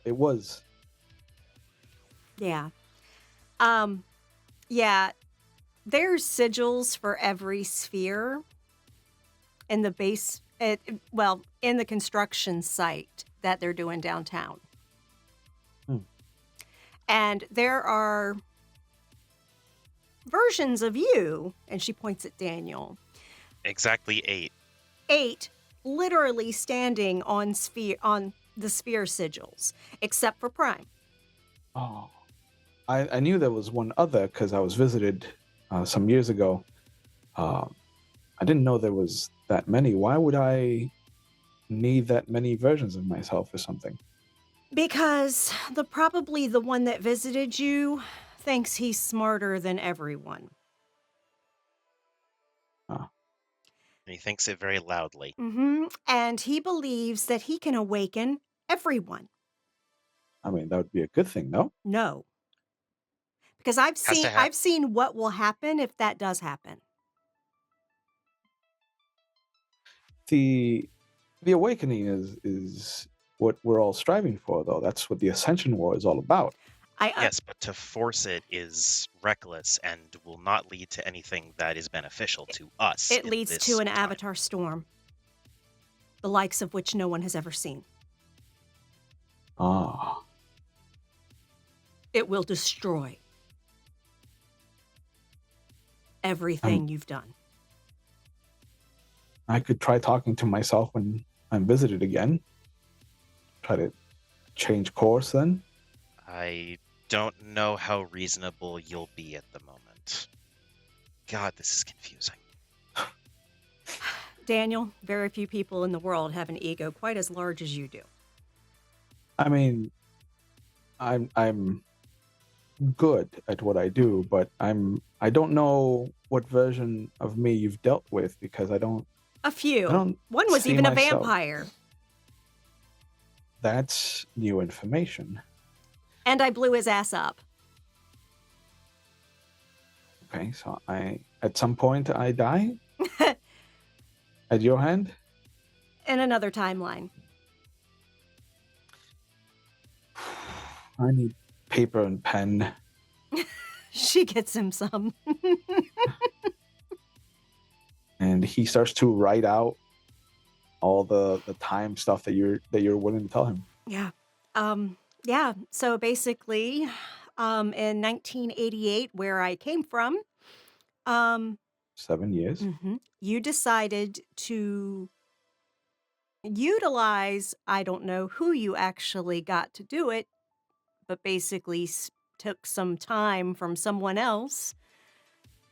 it was. Yeah. Yeah. There's sigils for every sphere in the base, in the construction site that they're doing downtown. And there are versions of you, and she points at Daniel. Exactly 8. 8 literally standing on the sphere sigils, except for Prime. Oh, I knew there was one other because I was visited some years ago. I didn't know there was that many. Why would I need that many versions of myself or something? Because probably the one that visited you thinks he's smarter than everyone. And he thinks it very loudly. Mm-hmm. And he believes that he can awaken everyone. I mean, that would be a good thing, no? No. Because I've Has to seen what will happen if that does happen. The awakening is what we're all striving for, though. That's what the Ascension War is all about. Yes, but to force it is reckless and will not lead to anything that is beneficial to us. It in leads this to an time. avatar storm, the likes of which no one has ever seen. Ah. It will destroy everything you've done. I could try talking to myself when I'm visited again. Try to change course then. I don't know how reasonable you'll be at the moment. God, this is confusing. Daniel, very few people in the world have an ego quite as large as you do. I mean, I'm good at what I do, but I don't know what version of me you've dealt with because I don't. A few. I don't One was see even a myself. vampire. That's new information. And I blew his ass up. Okay, so at some point I die? At your hand? In another timeline. I need paper and pen. She gets him some. And he starts to write out all the time stuff that you're willing to tell him. Yeah. Yeah. So basically, in 1988, where I came from, 7 years. you decided to utilize, I don't know who you actually got to do it, but basically took some time from someone else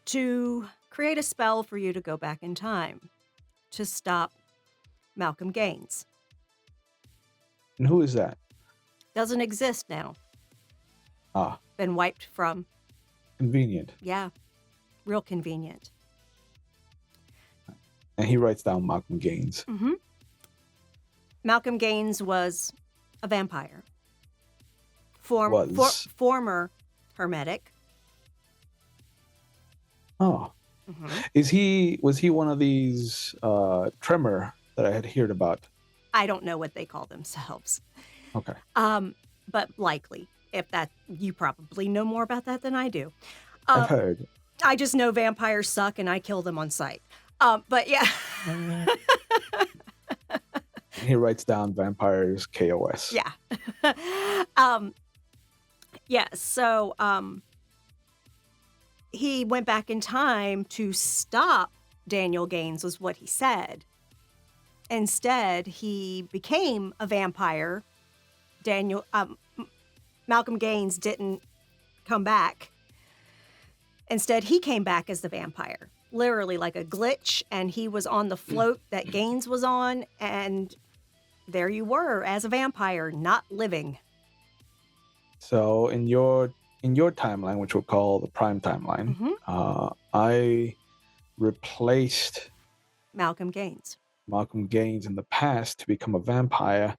to create a spell for you to go back in time to stop Malcolm Gaines. And who is that? Doesn't exist now. Ah, Been wiped from. convenient. Yeah. Real convenient. And he writes down Malcolm Gaines. Malcolm Gaines was a vampire. Was. Former hermetic. Oh. Was he one of these tremor that I had heard about? I don't know what they call themselves. Okay. But likely. If that, you probably know more about that than I do. I've heard. I just know vampires suck and I kill them on sight. But yeah. He writes down vampires KOS. Yeah. Yeah, so he went back in time to stop Daniel Gaines, was what he said. Instead, he became a vampire. Malcolm Gaines didn't come back. Instead, he came back as the vampire, literally like a glitch, and he was on the float that Gaines was on, and there you were as a vampire, not living. So in your timeline, which we'll call the prime timeline, I replaced Malcolm Gaines. In the past to become a vampire,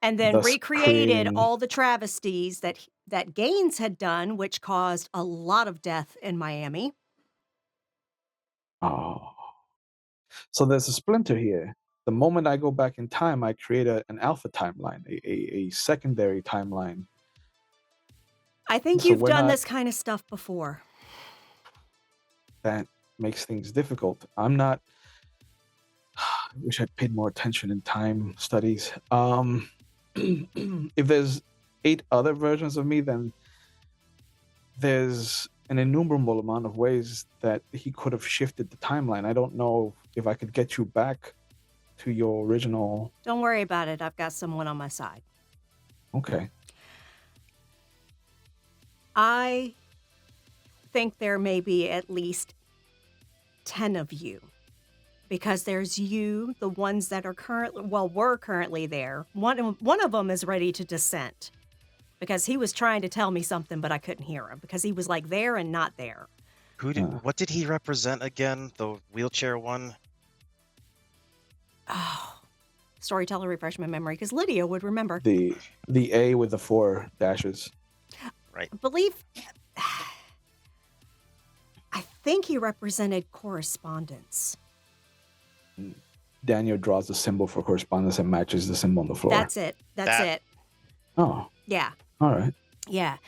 And then thus recreated creating- all the travesties that Gaines had done, which caused a lot of death in Miami. Oh. So there's a splinter here. The moment I go back in time, I create an alpha timeline, a secondary timeline. I think So you've we're done not- this kind of stuff before. That makes things difficult. I'm not. I wish I'd paid more attention in time studies. If there's 8 other versions of me, then there's an innumerable amount of ways that he could have shifted the timeline. I don't know if I could get you back to your original. Don't worry about it. I've got someone on my side. Okay. I think there may be at least 10 of you. Because there's you, the ones that are were currently there. One of them is ready to dissent. Because he was trying to tell me something, but I couldn't hear him. Because he was like there and not there. What did he represent again? The wheelchair one? Oh, storyteller, refresh my memory. Because Lydia would remember. The A with the 4 dashes. Right. I believe... I think he represented correspondence. Daniel draws the symbol for correspondence and matches the symbol on the floor. That's it. That's it. Oh. Yeah. All right. Yeah.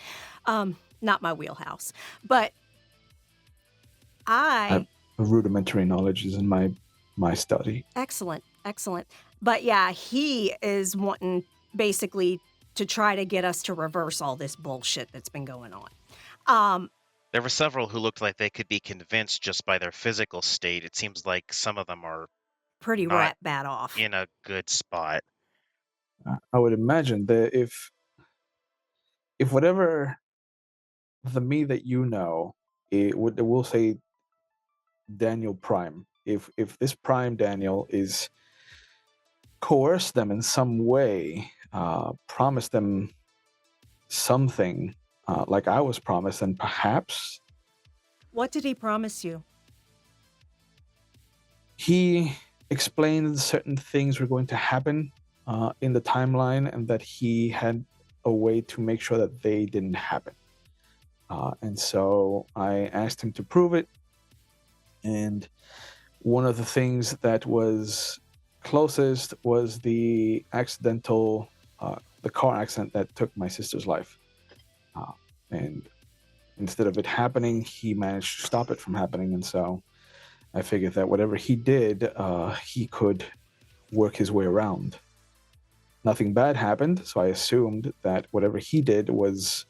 Not my wheelhouse. But Rudimentary knowledge is in my study. Excellent. But yeah, he is wanting basically to try to get us to reverse all this bullshit that's been going on. There were several who looked like they could be convinced just by their physical state. It seems like some of them are pretty not rat bad off. in a good spot. I would imagine that if whatever the me that you know, we'll say Daniel Prime. If this Prime Daniel is coerce them in some way, promise them something like I was promised, and perhaps. What did he promise you? He explained certain things were going to happen in the timeline, and that he had a way to make sure that they didn't happen. And so I asked him to prove it. And one of the things that was closest was the car accident that took my sister's life. And instead of it happening, he managed to stop it from happening. And so I figured that whatever he did, he could work his way around. Nothing bad happened, so I assumed that whatever he did was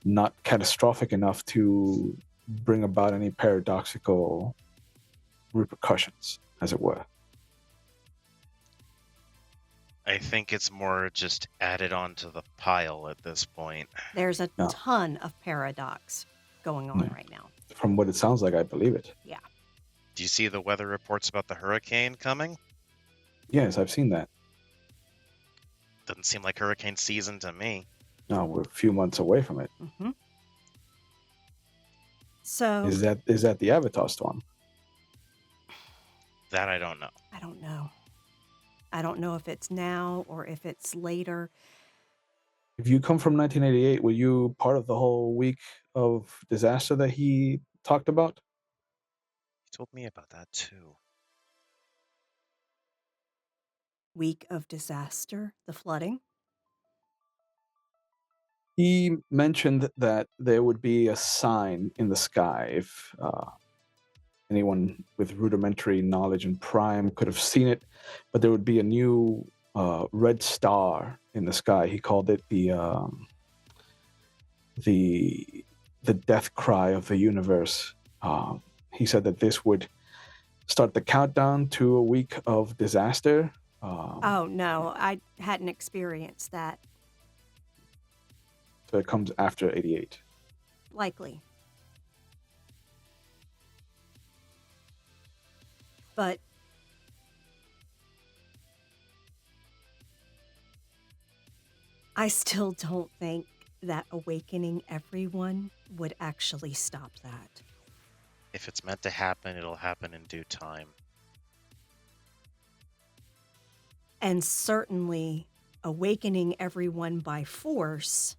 not catastrophic enough to bring about any paradoxical repercussions, as it were. I think it's more just added onto the pile at this point. There's a ton of paradox going on right now. From what it sounds like, I believe it. Yeah. Do you see the weather reports about the hurricane coming? Yes, I've seen that. Doesn't seem like hurricane season to me. No, we're a few months away from it. Mm-hmm. So Is that the Avatar storm? That I don't know. I don't know. I don't know if it's now or if it's later. If you come from 1988, were you part of the whole week of disaster that he talked about? He told me about that too. Week of disaster, the flooding. He mentioned that there would be a sign in the sky. If anyone with rudimentary knowledge in Prime could have seen it, but there would be a new red star in the sky. He called it the death cry of the universe. He said that this would start the countdown to a week of disaster. Oh, no, I hadn't experienced that. So it comes after 88. Likely. But I still don't think that awakening everyone would actually stop that. If it's meant to happen, it'll happen in due time. And certainly awakening everyone by force,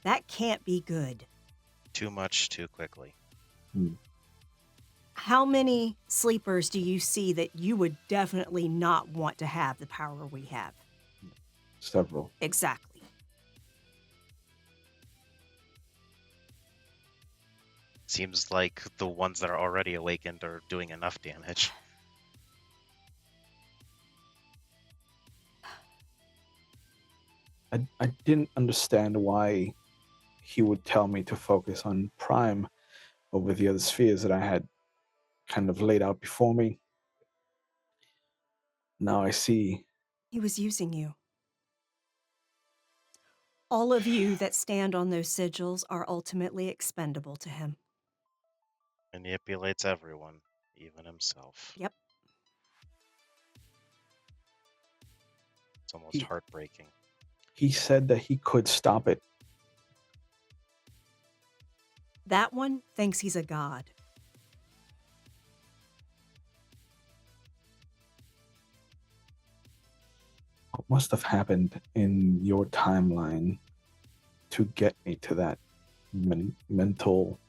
that can't be good. Too much, too quickly. How many sleepers do you see that you would definitely not want to have the power we have? Several. Exactly. Seems like the ones that are already awakened are doing enough damage. I didn't understand why he would tell me to focus on Prime over the other spheres that I had kind of laid out before me. Now I see. He was using you. All of you that stand on those sigils are ultimately expendable to him. Manipulates everyone, even himself. Yep. It's almost heartbreaking. He said that he could stop it. That one thinks he's a god. What must have happened in your timeline to get me to that mental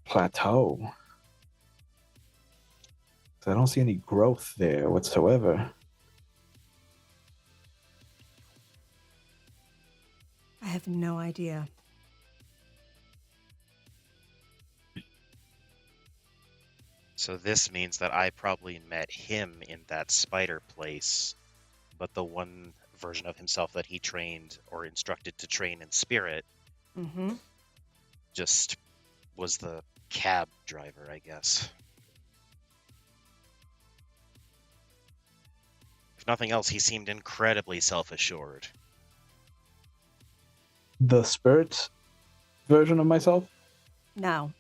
plateau? I don't see any growth there whatsoever. I have no idea. So this means that I probably met him in that spider place, but the one version of himself that he trained or instructed to train in spirit Mm-hmm. just was the cab driver, I guess. If nothing else, he seemed incredibly self-assured. The spirit version of myself? No.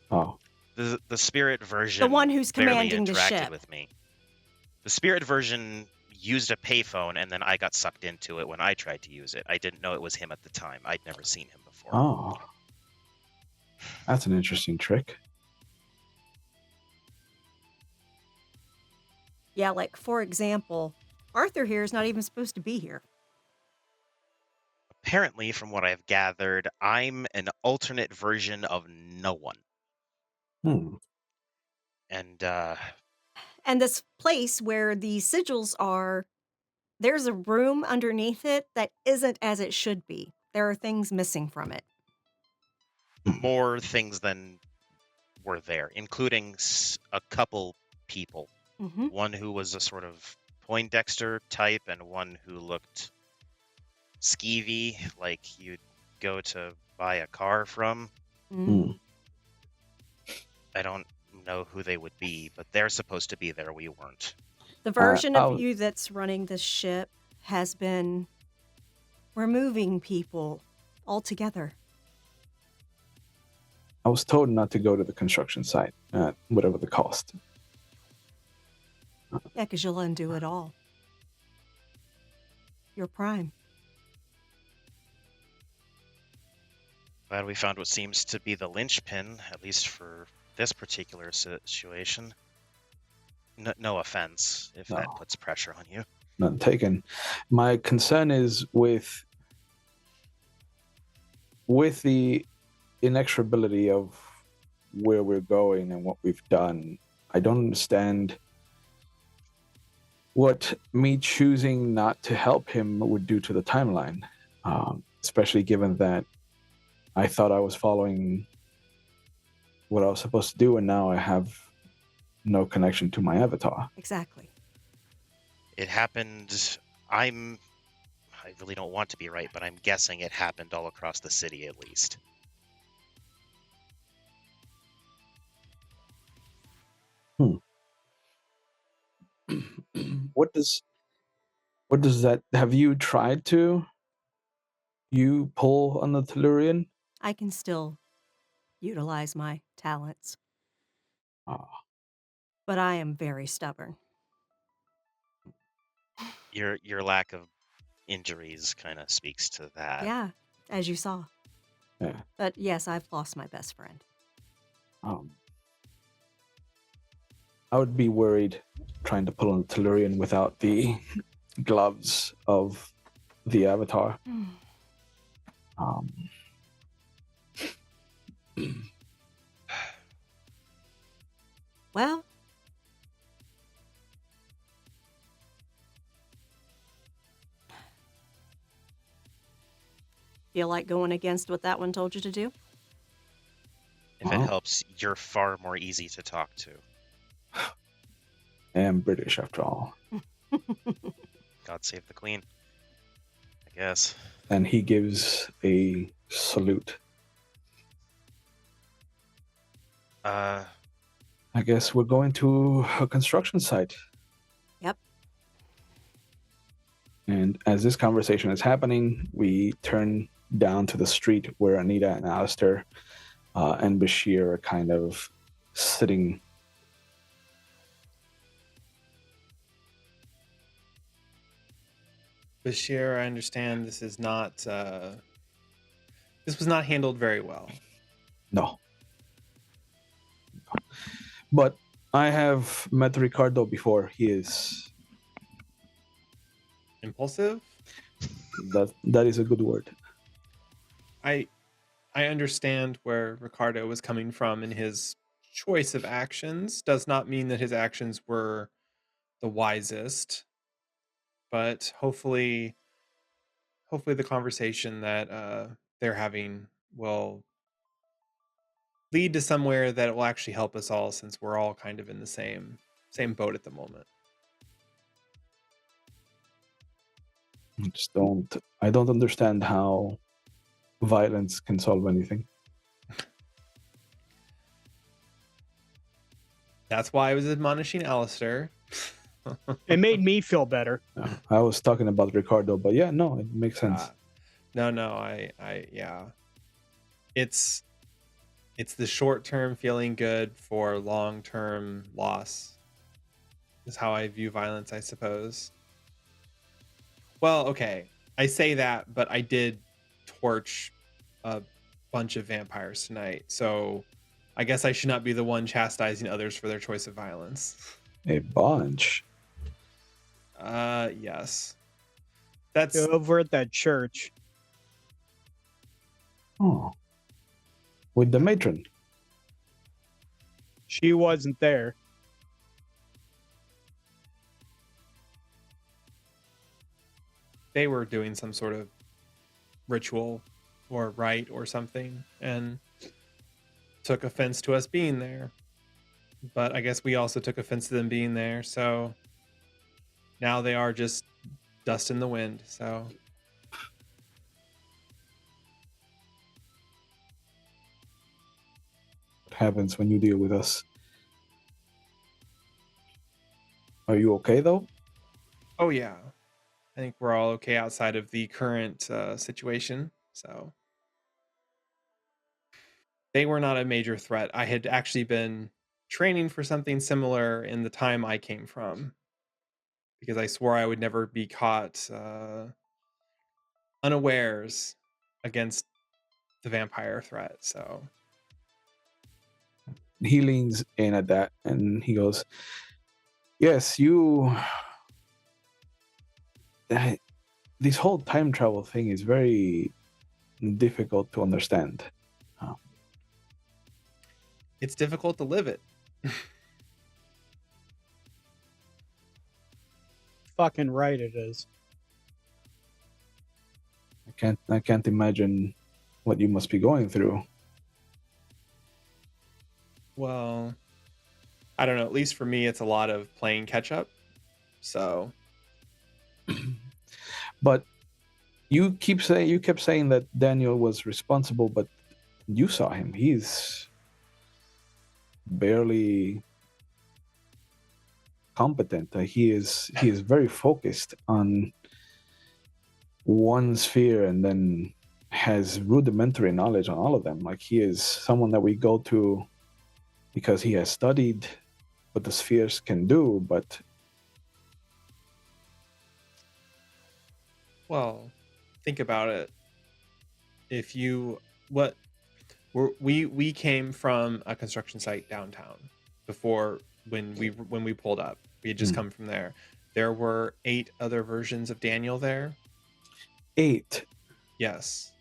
Oh. The spirit version, The one who's barely commanding the interacted ship. with me. The spirit version used a payphone, and then I got sucked into it when I tried to use it. I didn't know it was him at the time. I'd never seen him before. Oh. That's an interesting trick. Yeah, like, for example, Arthur here is not even supposed to be here. Apparently, from what I've gathered, I'm an alternate version of no one. Hmm. And And this place where the sigils are, there's a room underneath it that isn't as it should be. There are things missing from it. more things than were there, including a couple people. Mm-hmm. One who was a sort of Poindexter type, and one who looked skeevy, like you'd go to buy a car from. Mm-hmm. I don't know who they would be, but they're supposed to be there. We weren't. The version of I'll- you that's running this ship has been removing people altogether. I was told not to go to the construction site, whatever the cost. Yeah, because you'll undo it all. You're prime. Glad we found what seems to be the linchpin, at least for this particular situation. No offense if that No. puts pressure on you. None taken. My concern is with the inexorability of where we're going and what we've done. I don't understand what me choosing not to help him would do to the timeline, especially given that I thought I was following what I was supposed to do, and now I have no connection to my avatar. Exactly. It happened. I really don't want to be right, but I'm guessing it happened all across the city at least. what does that? Have you tried to pull on the Tellurian? I can still utilize my talents, Ah, but I am very stubborn. Your lack of injuries kind of speaks to that. Yeah, as you saw. yeah. But yes, I've lost my best friend. I would be worried trying to pull on the Tellurian without the gloves of the Avatar. Um, Well, feel like going against what that one told you to do? If it Wow. helps, you're far more easy to talk to. I am British after all. God save the Queen. I guess. And he gives a salute. I guess we're going to a construction site. Yep. And as this conversation is happening, we turn down to the street where Anita and Alistair and Bashir are kind of sitting. Bashir, I understand this is not. This was not handled very well. No. But I have met Ricardo before. He is Impulsive. that is a good word. I understand where Ricardo was coming from in his choice of actions. Does not mean that his actions were the wisest, but hopefully the conversation that they're having will lead to somewhere that will actually help us all, since we're all kind of in the same boat at the moment. I don't understand how violence can solve anything. That's why I was admonishing Alistair. It made me feel better. Yeah, I was talking about Ricardo, but yeah, no, it makes sense. No, I yeah. It's the short-term feeling good for long-term loss is how I view violence, I suppose. Well, okay. I say that, but I did torch a bunch of vampires tonight. So I guess I should not be the one chastising others for their choice of violence. A bunch. Yes. That's Over at that church. Oh. With the matron. She wasn't there. they were doing some sort of ritual or rite or something and took offense to us being there. But I guess we also took offense to them being there. So now they are just dust in the wind. So What happens when you deal with us? Are you okay though? oh yeah, I think we're all okay outside of the current situation. So they were not a major threat. I had actually been training for something similar in the time I came from, because I swore I would never be caught unawares against the vampire threat. So He leans in at that and he goes, yes, you... This whole time travel thing is very difficult to understand. it's difficult to live it. Fucking right it is. I can't imagine what you must be going through. Well, I don't know. At least for me, it's a lot of playing catch up. So But you kept saying that Daniel was responsible, but you saw him. He's barely competent. He is very focused on one sphere and then has rudimentary knowledge on all of them. Like, he is someone that we go to because he has studied what the spheres can do, but Well, think about it. If you what we came from a construction site downtown before when we pulled up. We had just come from there. There were 8 other versions of Daniel there. 8. Yes.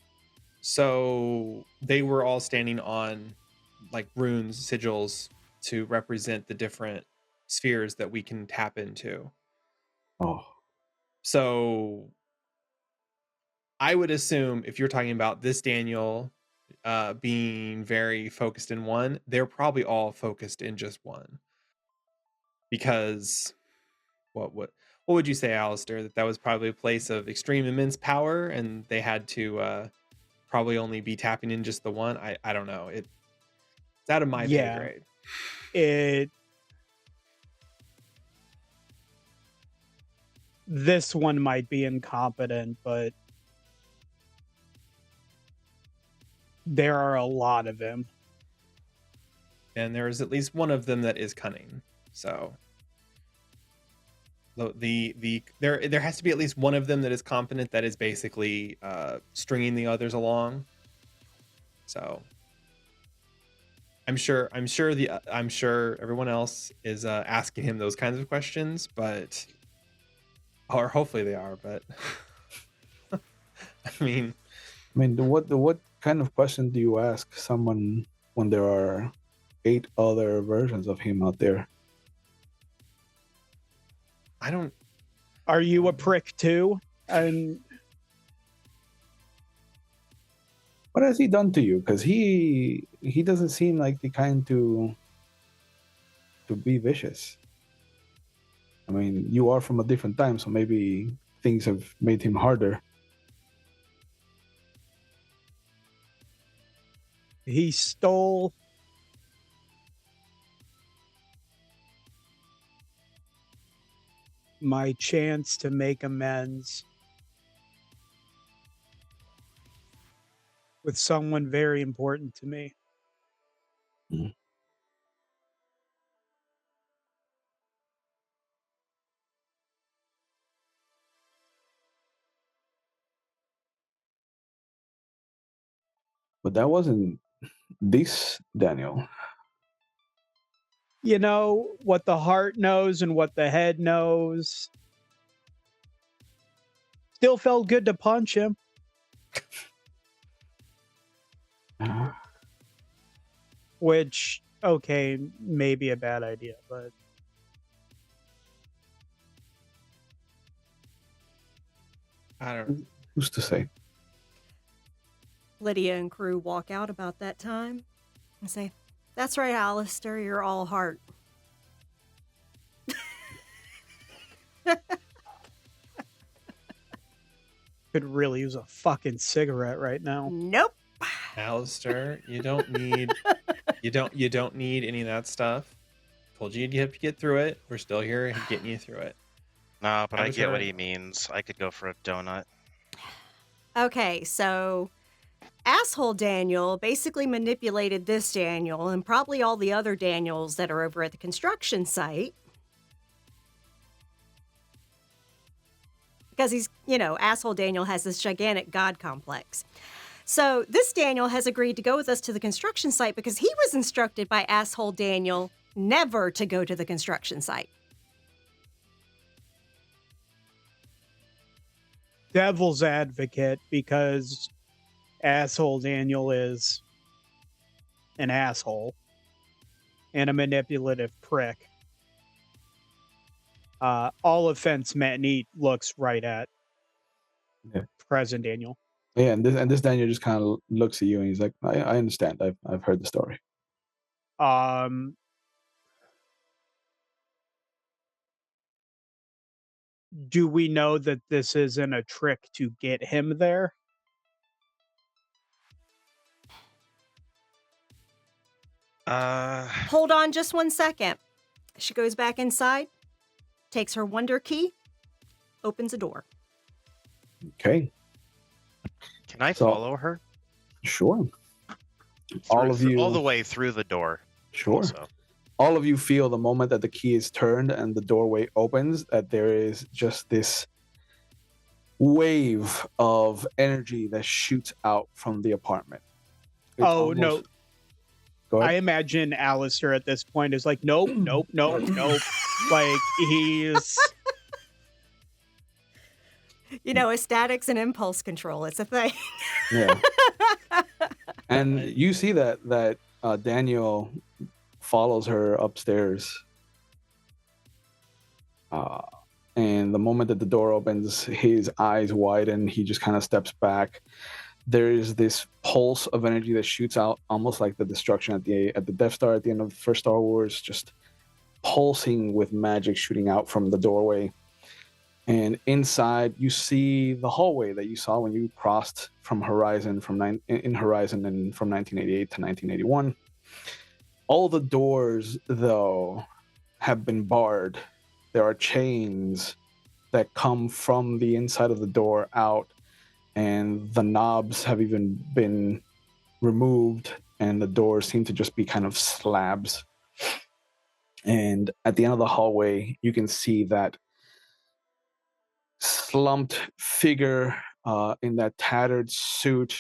So they were all standing on like runes, sigils to represent the different spheres that we can tap into. Oh, So I would assume if you're talking about this Daniel being very focused in one, they're probably all focused in just one. Because what would you say, Alistair? That was probably a place of extreme immense power, and they had to probably only be tapping in just the one. I don't know. It's out of my pay Yeah. grade. This one might be incompetent, but there are a lot of him. And there is at least one of them that is cunning. So there has to be at least one of them that is competent, that is basically stringing the others along. So I'm sure everyone else is asking him those kinds of questions, but or hopefully they are, but I mean, what kind of question do you ask someone when there are 8 other versions of him out there? I don't. Are you a prick too? And what has he done to you? Because he doesn't seem like the kind to be vicious. I mean, you are from a different time, so maybe things have made him harder. he stole my chance to make amends with someone very important to me. Mhm. But that wasn't this Daniel. You know, what the heart knows and what the head knows. Still felt good to punch him. Which, okay, maybe a bad idea, but I don't know. Who's to say? Lydia and crew walk out about that time and say, "That's right, Alistair, you're all heart." could really use a fucking cigarette right now. Nope. Alistair, you don't need you don't need any of that stuff. Told you have to get through it. We're still here getting you through it. No, but I get what Alistair. he means. I could go for a donut. Okay, so asshole Daniel basically manipulated this Daniel and probably all the other Daniels that are over at the construction site. Because he's, asshole Daniel has this gigantic God complex. So this Daniel has agreed to go with us to the construction site because he was instructed by asshole Daniel never to go to the construction site. Devil's advocate, because asshole Daniel is an asshole and a manipulative prick. All offense meant neat looks right at present Daniel. Yeah, and this Daniel just kind of looks at you and he's like, I understand. I've heard the story. Do we know that this isn't a trick to get him there? Hold on just one second. She goes back inside. takes her wonder key, opens a door. Okay, Can I So- follow her? sure. All of you, all the way through the door. sure. Also. All of you feel the moment that the key is turned and the doorway opens that there is just this wave of energy that shoots out from the apartment. It's Oh, no. almost- Go I ahead. imagine Alistair at this point is like, nope, nope, nope, nope. Like, he's. You know, statics and impulse control, it's a thing. Yeah. And you see that Daniel follows her upstairs. And the moment that the door opens, his eyes widen. He just kind of steps back. There is this pulse of energy that shoots out, almost like the destruction at the Death Star at the end of the first Star Wars, just pulsing with magic shooting out from the doorway. And inside, you see the hallway that you saw when you crossed from Horizon in Horizon and from 1988 to 1981. All the doors, though, have been barred. There are chains that come from the inside of the door out, and the knobs have even been removed, and the doors seem to just be kind of slabs. And at the end of the hallway, you can see that slumped figure in that tattered suit,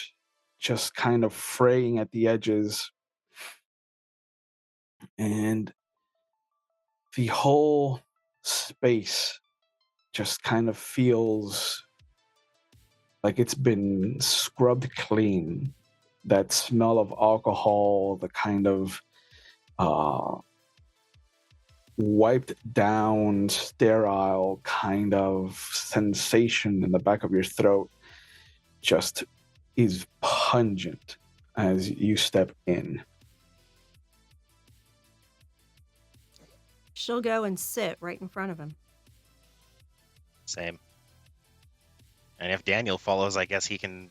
just kind of fraying at the edges. And the whole space just kind of feels like it's been scrubbed clean. That smell of alcohol, the kind of wiped down, sterile kind of sensation in the back of your throat just is pungent as you step in. She'll go and sit right in front of him. Same. And if Daniel follows, I guess he can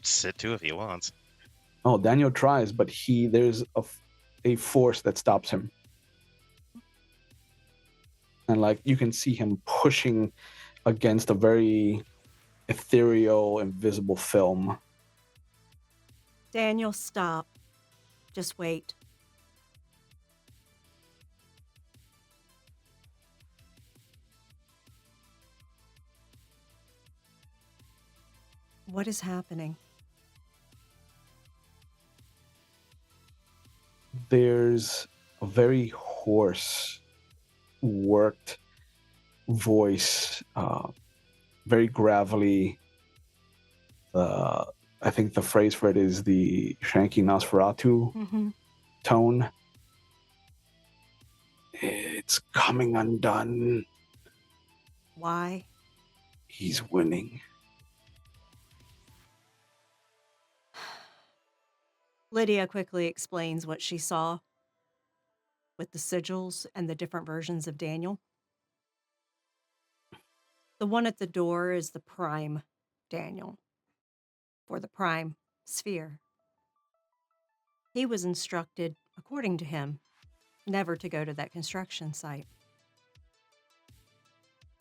sit too if he wants. Oh, Daniel tries, but there's a force that stops him. And like you can see him pushing against a very ethereal, invisible film. Daniel, stop. Just wait. What is happening? There's a very hoarse, worked voice, very gravelly. I think the phrase for it is the Shanky Nosferatu Mm-hmm. tone. It's coming undone. Why? He's winning. Lydia quickly explains what she saw with the sigils and the different versions of Daniel. The one at the door is the prime Daniel, for the prime sphere. He was instructed, according to him, never to go to that construction site.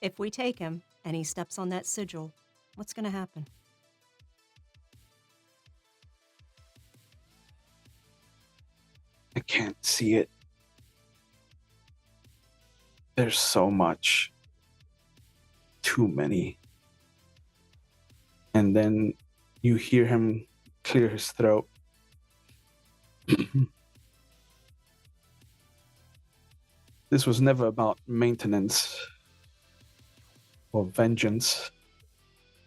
If we take him and he steps on that sigil, what's going to happen? I can't see it. There's so much. Too many. And then you hear him clear his throat. This was never about maintenance or vengeance.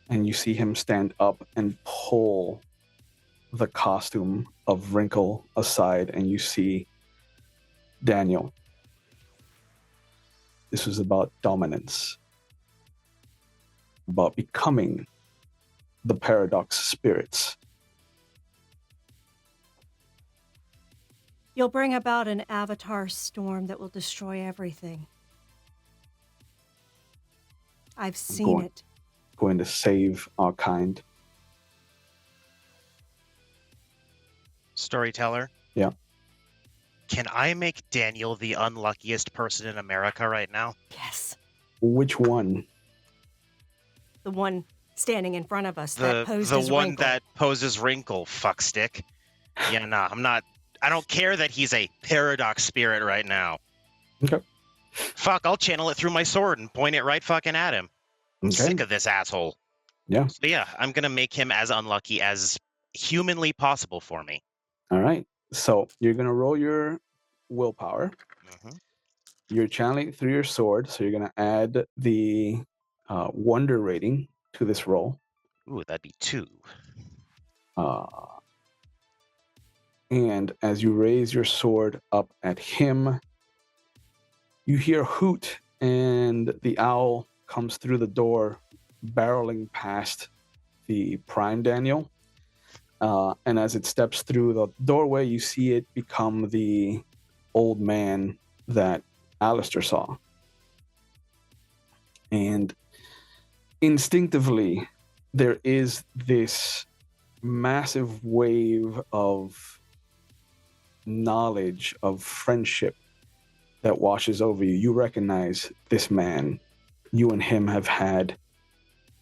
And you see him stand up and pull the costume of Wrinkle aside, and you see Daniel. This was about dominance, about becoming the Paradox spirits. You'll bring about an avatar storm that will destroy everything. I've seen it. Going to save our kind. Storyteller? Yeah. Can I make Daniel the unluckiest person in America right now? Yes. Which one? The one standing in front of us The that posed the as one Wrinkle. that poses Wrinkle, fuckstick. Yeah, nah, I don't care that he's a paradox spirit right now. Okay. Fuck, I'll channel it through my sword and point it right fucking at him. I'm Okay. sick of this asshole. Yeah. So yeah, I'm gonna make him as unlucky as humanly possible for me. All right. So you're gonna roll your willpower. Mhm. You're channeling it through your sword, so you're gonna add the wonder rating to this roll. Ooh, that'd be 2. And as you raise your sword up at him, you hear a hoot, and the owl comes through the door, barreling past the Prime Daniel. And as it steps through the doorway, you see it become the old man that Alistair saw. And instinctively, there is this massive wave of knowledge, of friendship that washes over you. You recognize this man. You and him have had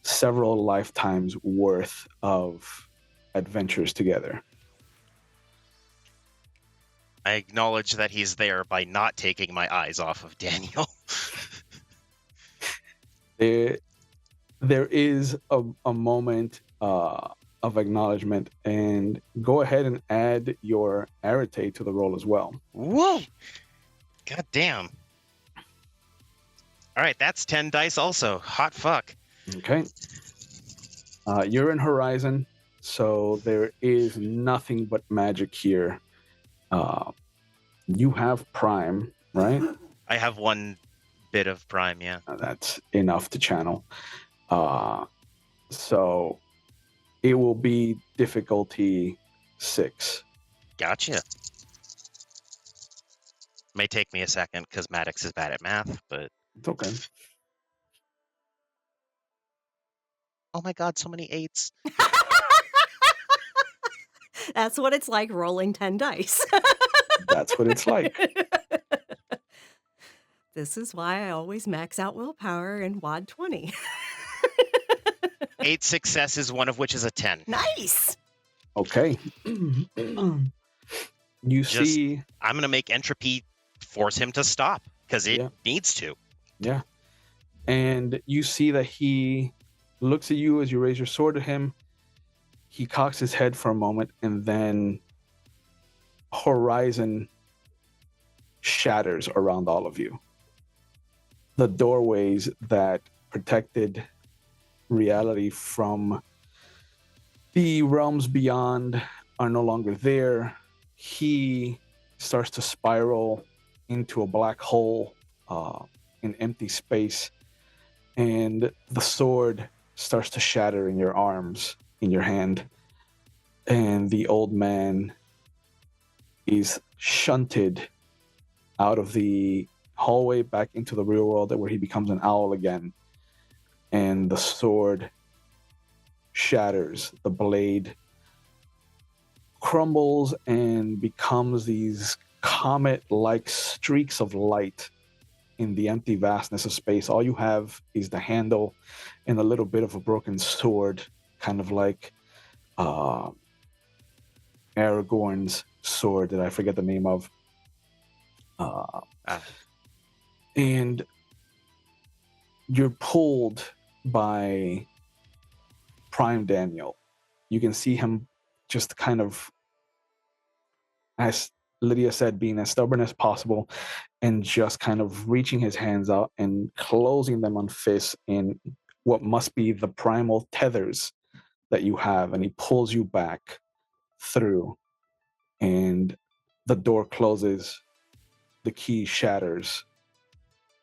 several lifetimes worth of adventures together. I acknowledge that he's there by not taking my eyes off of Daniel. There is a moment of acknowledgement, and go ahead and add your arete to the roll as well. Whoa! God damn. All right, that's 10 dice also. Hot fuck. Okay. You're in Horizon, so there is nothing but magic here. You have Prime, right? I have one bit of Prime, yeah. That's enough to channel. So it will be difficulty 6. Gotcha. May take me a second because Maddox is bad at math, but It's okay. oh my god, so many 8s. That's what it's like rolling 10 dice. That's what it's like. This is why I always max out willpower in WAD 20. 8 successes, one of which is a 10. Nice. Okay. You Just- see, I'm going to make entropy force him to stop because it Yeah. needs to. yeah, and you see that he looks at you as you raise your sword at him. He cocks his head for a moment, and then Horizon shatters around all of you. The doorways that protected reality from the realms beyond are no longer there. He starts to spiral into a black hole in empty space, and the sword starts to shatter in your arms, in your hand, and the old man is shunted out of the hallway back into the real world, where he becomes an owl again, and the sword shatters. The blade crumbles and becomes these comet-like streaks of light in the empty vastness of space. All you have is the handle and a little bit of a broken sword, kind of like Aragorn's sword that I forget the name of. And you're pulled by Prime Daniel. You can see him just kind of, as Lydia said, being as stubborn as possible and just kind of reaching his hands out and closing them on fists in what must be the primal tethers that you have. And he pulls you back through, and the door closes, the key shatters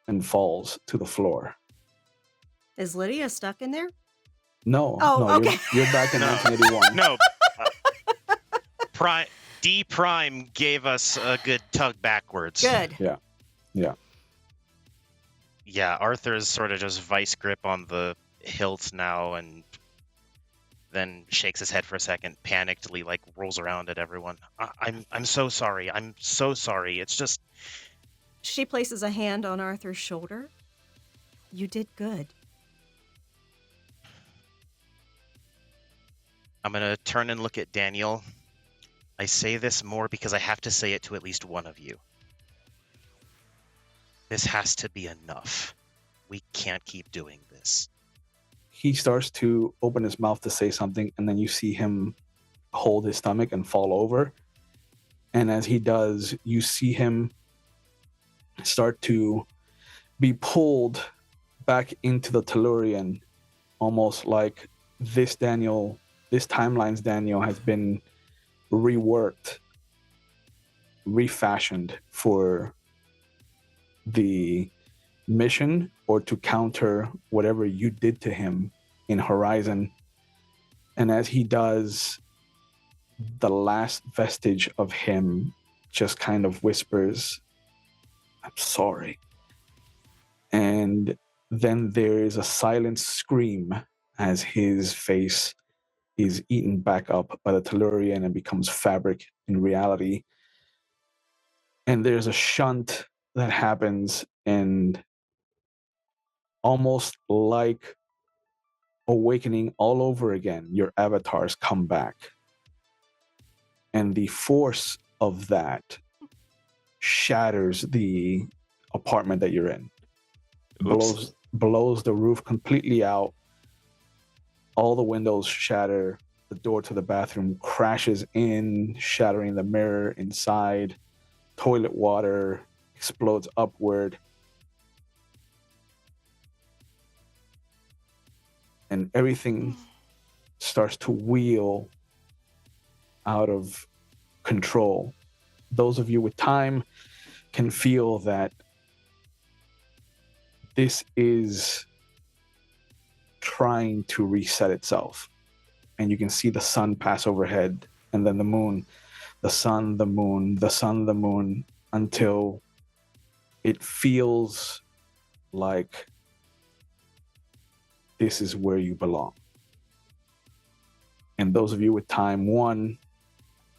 and falls to the floor. Is Lydia stuck in there? No, Oh, no, okay. you're back in No. 1981. No. D Prime gave us a good tug backwards. Good. Yeah, Arthur's sort of just vice grip on the hilt now and then shakes his head for a second, panickedly, like rolls around at everyone. I'm so sorry. I'm so sorry. It's just She places a hand on Arthur's shoulder. You did good. I'm going to turn and look at Daniel. I say this more because I have to say it to at least one of you. This has to be enough. We can't keep doing this. He starts to open his mouth to say something, and then you see him hold his stomach and fall over. And as he does, you see him start to be pulled back into the Tellurian, almost like this timeline's Daniel has been reworked, refashioned for the mission or to counter whatever you did to him in Horizon. And as he does, the last vestige of him just kind of whispers, "I'm sorry." And then there is a silent scream as his face is eaten back up by the Tellurian and becomes fabric in reality. And there's a shunt that happens, and almost like awakening all over again, your avatars come back. And the force of that shatters the apartment that you're in. Blows the roof completely out. All the windows shatter. The door to the bathroom crashes in, shattering the mirror inside. Toilet water explodes upward. And everything starts to wheel out of control. Those of you with time can feel that this is trying to reset itself. And you can see the sun pass overhead, and then the moon, the sun, the moon, the sun, the moon, until it feels like this is where you belong. And those of you with time, one,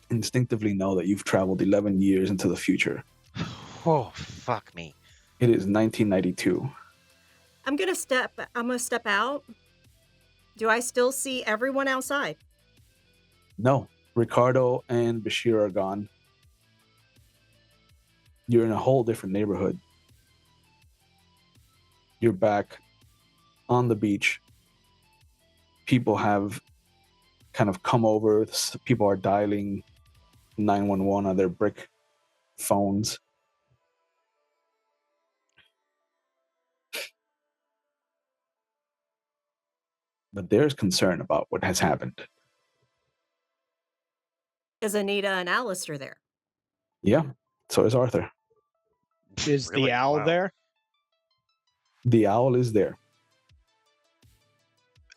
instinctively know that you've traveled 11 years into the future. Oh, fuck me. It is 1992. I'm gonna step out. Do I still see everyone outside? No, Ricardo and Bashir are gone. You're in a whole different neighborhood. You're back on the beach. People have kind of come over. People are dialing 911 on their brick phones. But there's concern about what has happened. Is Anita and Alistair there? Yeah, so is Arthur. Is Really? the owl Wow. there? The owl is there.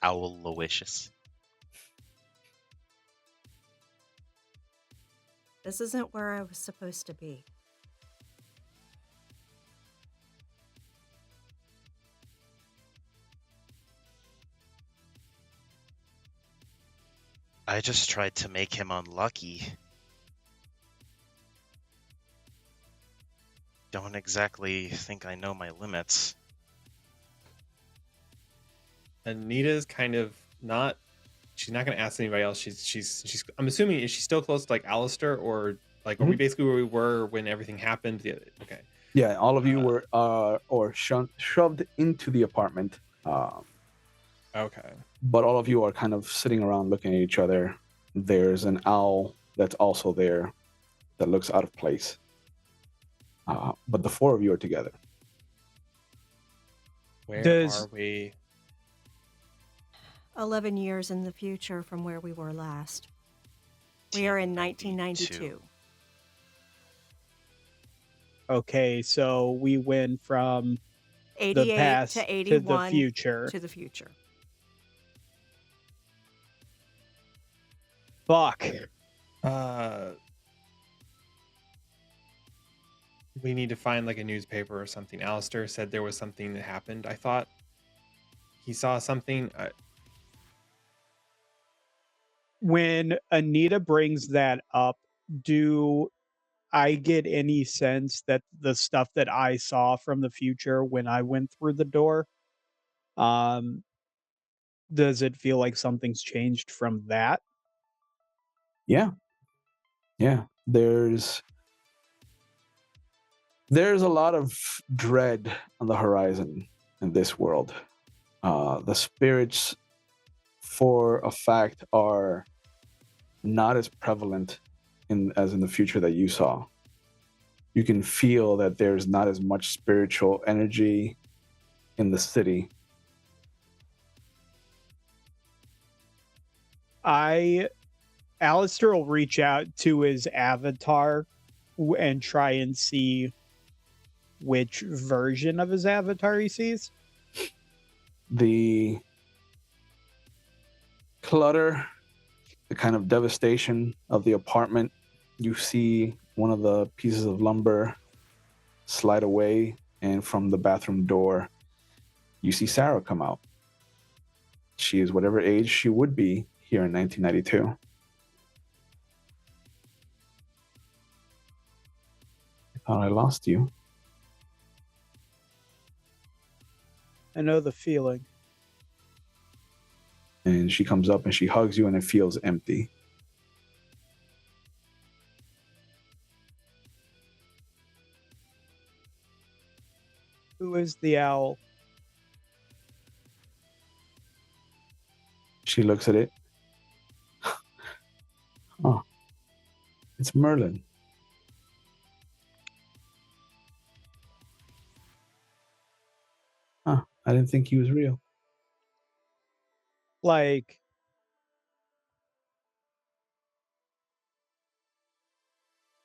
Owl-lowicious. This isn't where I was supposed to be. I just tried to make him unlucky. Don't exactly think I know my limits. Anita's kind of not. She's not going to ask anybody else. She's. I'm assuming, is she still close to like Alistair, or like are we basically where we were when everything happened? Yeah, okay. Yeah, all of you were shoved into the apartment. Okay. But all of you are kind of sitting around looking at each other. There's an owl that's also there that looks out of place. But the four of you are together. Where Does- are we? 11 years in the future from where we were last. We are in 1992. Okay, so we went from the 88 past to to 81 the future. to the future. Fuck. We need to find like a newspaper or something. Alistair said there was something that happened. I thought he saw something. When Anita brings that up, do I get any sense that the stuff that I saw from the future when I went through the door Does it feel like something's changed from that? Yeah. There's a lot of dread on the horizon in this world. The spirits, for a fact, are not as prevalent as in the future that you saw. You can feel that there's not as much spiritual energy in the city. Alistair will reach out to his avatar and try and see which version of his avatar he sees. The clutter, the kind of devastation of the apartment. You see one of the pieces of lumber slide away, and from the bathroom door, you see Sarah come out. She is whatever age she would be here in 1992. I thought I lost you. I know the feeling. And she comes up and she hugs you, and it feels empty. Who is the owl? She looks at it. Oh, it's Merlin. Huh, I didn't think he was real. Like,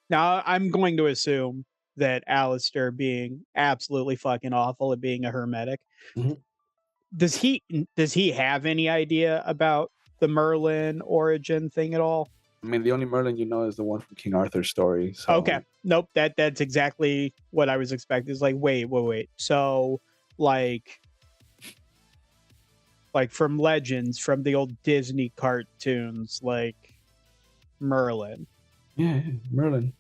now I'm going to assume that Alistair, being absolutely fucking awful at being a hermetic, Mhm. does he have any idea about the Merlin origin thing at all? I mean, the only Merlin you know is the one from King Arthur's story. So Okay. Nope. That's exactly what I was expecting. It's like, wait. So, like from Legends, from the old Disney cartoons, like Merlin. Yeah, Merlin.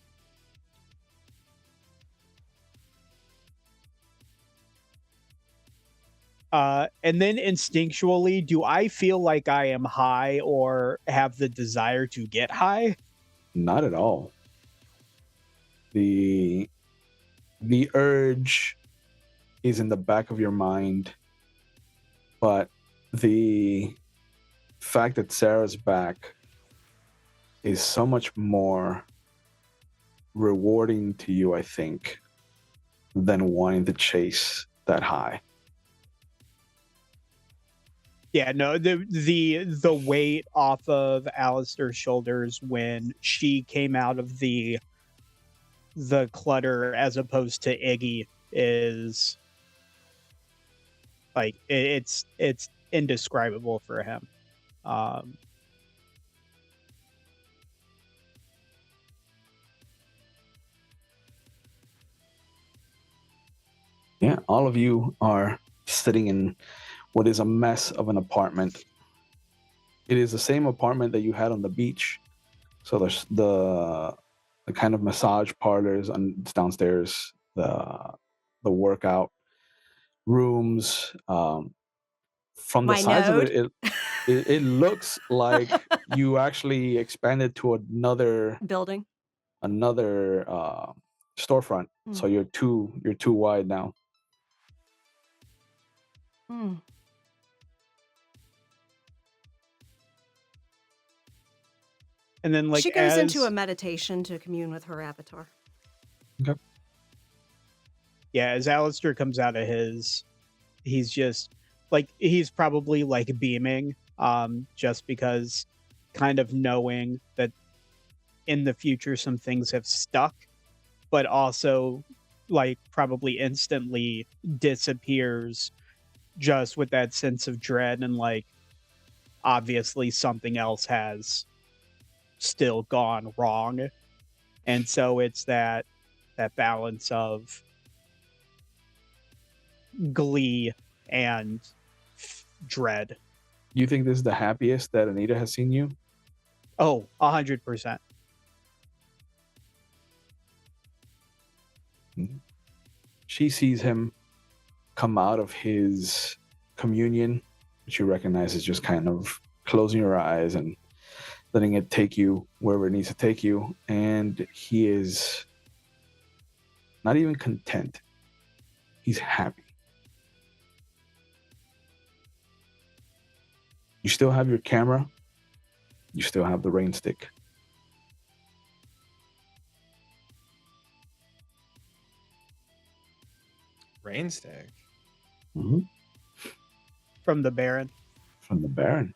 And then instinctually, do I feel like I am high or have the desire to get high? Not at all. The urge is in the back of your mind, but the fact that Sarah's back is so much more rewarding to you, I think, than wanting to chase that high. Yeah, no, the weight off of Alistair's shoulders when she came out of the clutter as opposed to Iggy is like it's indescribable for him. Yeah, all of you are sitting in what is a mess of an apartment. It is the same apartment that you had on the beach. So there's the kind of massage parlors downstairs, the workout rooms. From the My size node. of it looks like you actually expanded to another Building. storefront. So you're too wide now. Hmm. And then, like, she goes into a meditation to commune with her avatar. Okay. Yeah, as Alistair comes out of his, he's just like, he's probably like beaming, just because kind of knowing that in the future some things have stuck, but also like probably instantly disappears just with that sense of dread, and like obviously something else has still gone wrong. And so it's that balance of glee and dread. You think this is the happiest that Anita has seen you? Oh, 100%. She sees him come out of his communion, which you recognize is just kind of closing your eyes and letting it take you wherever it needs to take you. And he is not even content. He's happy. You still have your camera. You still have the rain stick. Rain stick. Mm-hmm. From the Baron. From the Baron.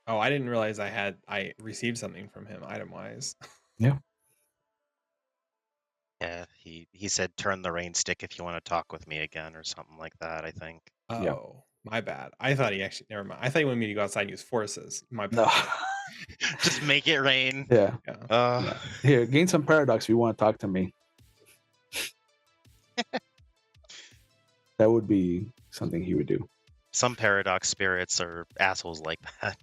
Oh, I didn't realize I received something from him item wise. Yeah. Yeah, he said turn the rain stick if you want to talk with me again or something like that, I think. Oh, Yeah. my bad. I thought he actually never mind. I thought he wanted me to go outside and use forces. My bad. No. Just make it rain. Yeah. Yeah. Yeah. Here, gain some paradox if you want to talk to me. That would be something he would do. Some paradox spirits are assholes like that.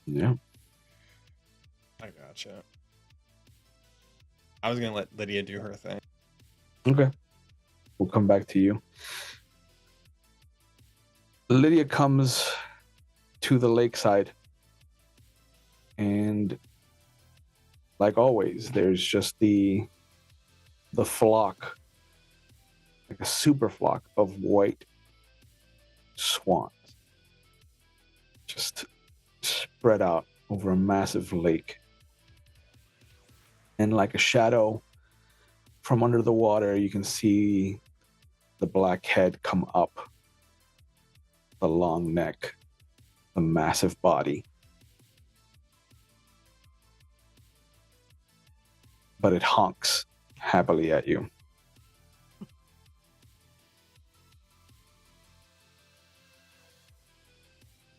Yeah. I gotcha. I was gonna let Lydia do her thing. Okay. We'll come back to you. Lydia comes to the lakeside. And like always, there's just the flock, like a super flock of white swans just spread out over a massive lake. And like a shadow from under the water, you can see the black head come up, the long neck, the massive body. But it honks happily at you.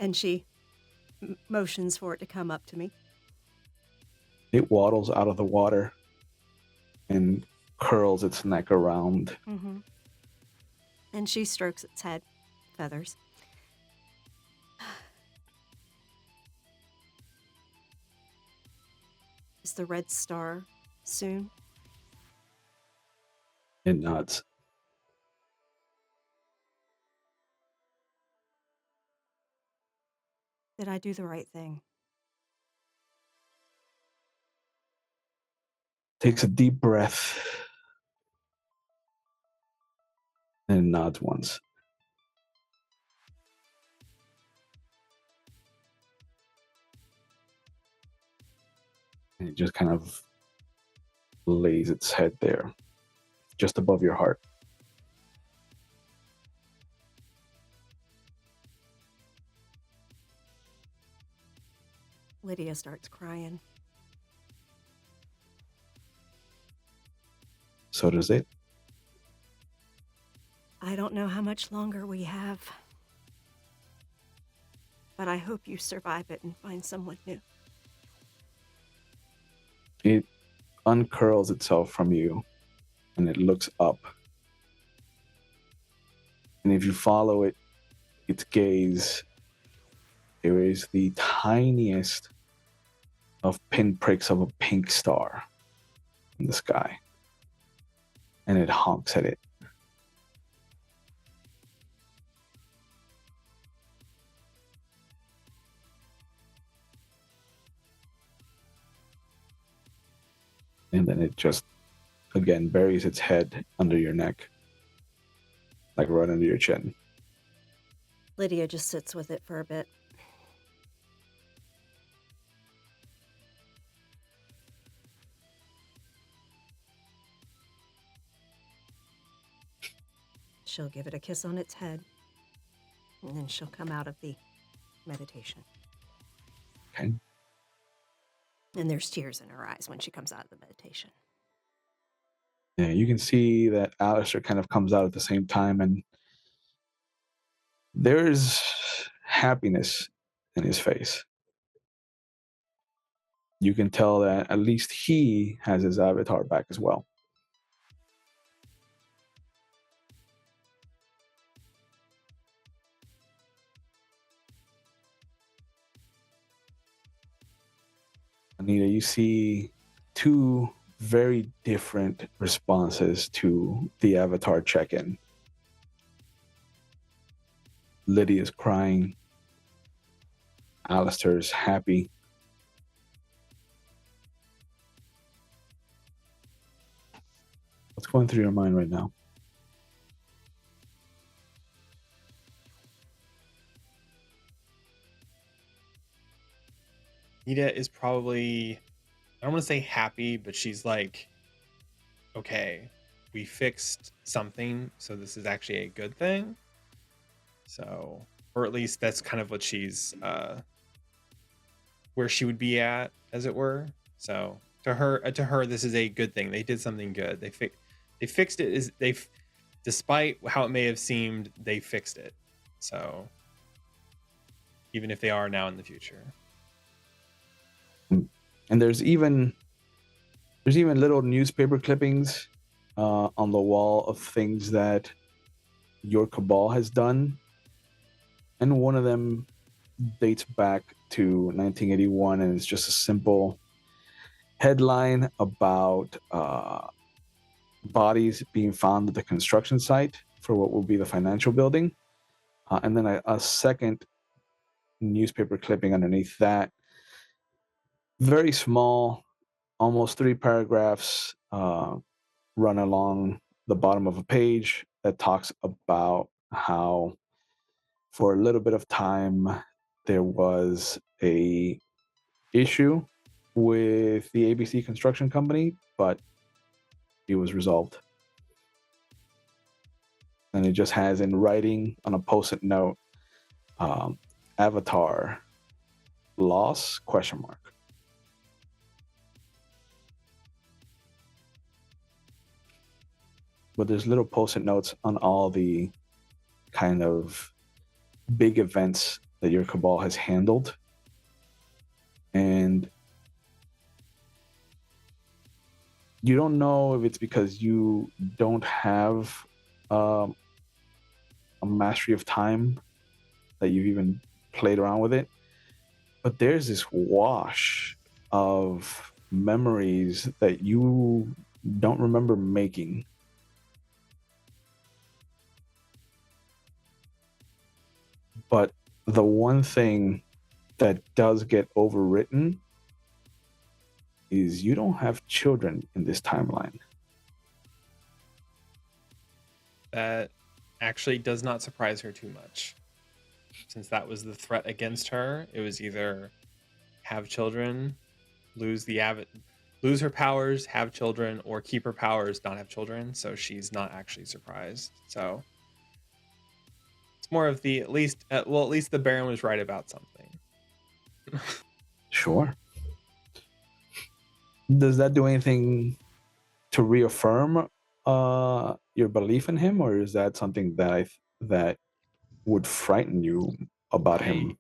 And she motions for it to come up to me. It waddles out of the water and curls its neck around. Mm-hmm. And she strokes its head, feathers. Is the red star soon? It nods. Did I do the right thing? Takes a deep breath and nods once. And it just kind of lays its head there, just above your heart. Lydia starts crying. So does it. I don't know how much longer we have, but I hope you survive it and find someone new. It uncurls itself from you and it looks up. And if you follow its gaze, there is the tiniest of pinpricks of a pink star in the sky. And it honks at it. And then it just, again, buries its head under your neck, like right under your chin. Lydia just sits with it for a bit. She'll give it a kiss on its head, and then she'll come out of the meditation. Okay. And there's tears in her eyes when she comes out of the meditation. Yeah, you can see that Alistair kind of comes out at the same time, and there's happiness in his face. You can tell that at least he has his avatar back as well. Anita, you see two very different responses to the avatar check-in. Lydia's crying. Alistair's happy. What's going through your mind right now? Nita is probably, I don't want to say happy, but she's like, okay, we fixed something, so this is actually a good thing. So, or at least that's kind of what she's, where she would be at, as it were. So to her, this is a good thing. They did something good. They fixed it. Despite how it may have seemed, they fixed it. So even if they are now in the future. And there's even little newspaper clippings on the wall of things that your cabal has done, and one of them dates back to 1981, and it's just a simple headline about bodies being found at the construction site for what will be the financial building, and then a second newspaper clipping underneath that, very small, almost 3 paragraphs, run along the bottom of a page that talks about how for a little bit of time there was a issue with the ABC construction company, but it was resolved. And it just has in writing on a post-it note, Avatar loss ? But there's little post-it notes on all the kind of big events that your cabal has handled. And you don't know if it's because you don't have a mastery of time that you've even played around with it, but there's this wash of memories that you don't remember making. But the one thing that does get overwritten is you don't have children in this timeline. That actually does not surprise her too much. Since that was the threat against her, it was either have children, lose her powers, have children, or keep her powers, not have children. So she's not actually surprised. So it's more of the, at least the Baron was right about something. Sure. Does that do anything to reaffirm your belief in him, or is that something that would frighten you about him?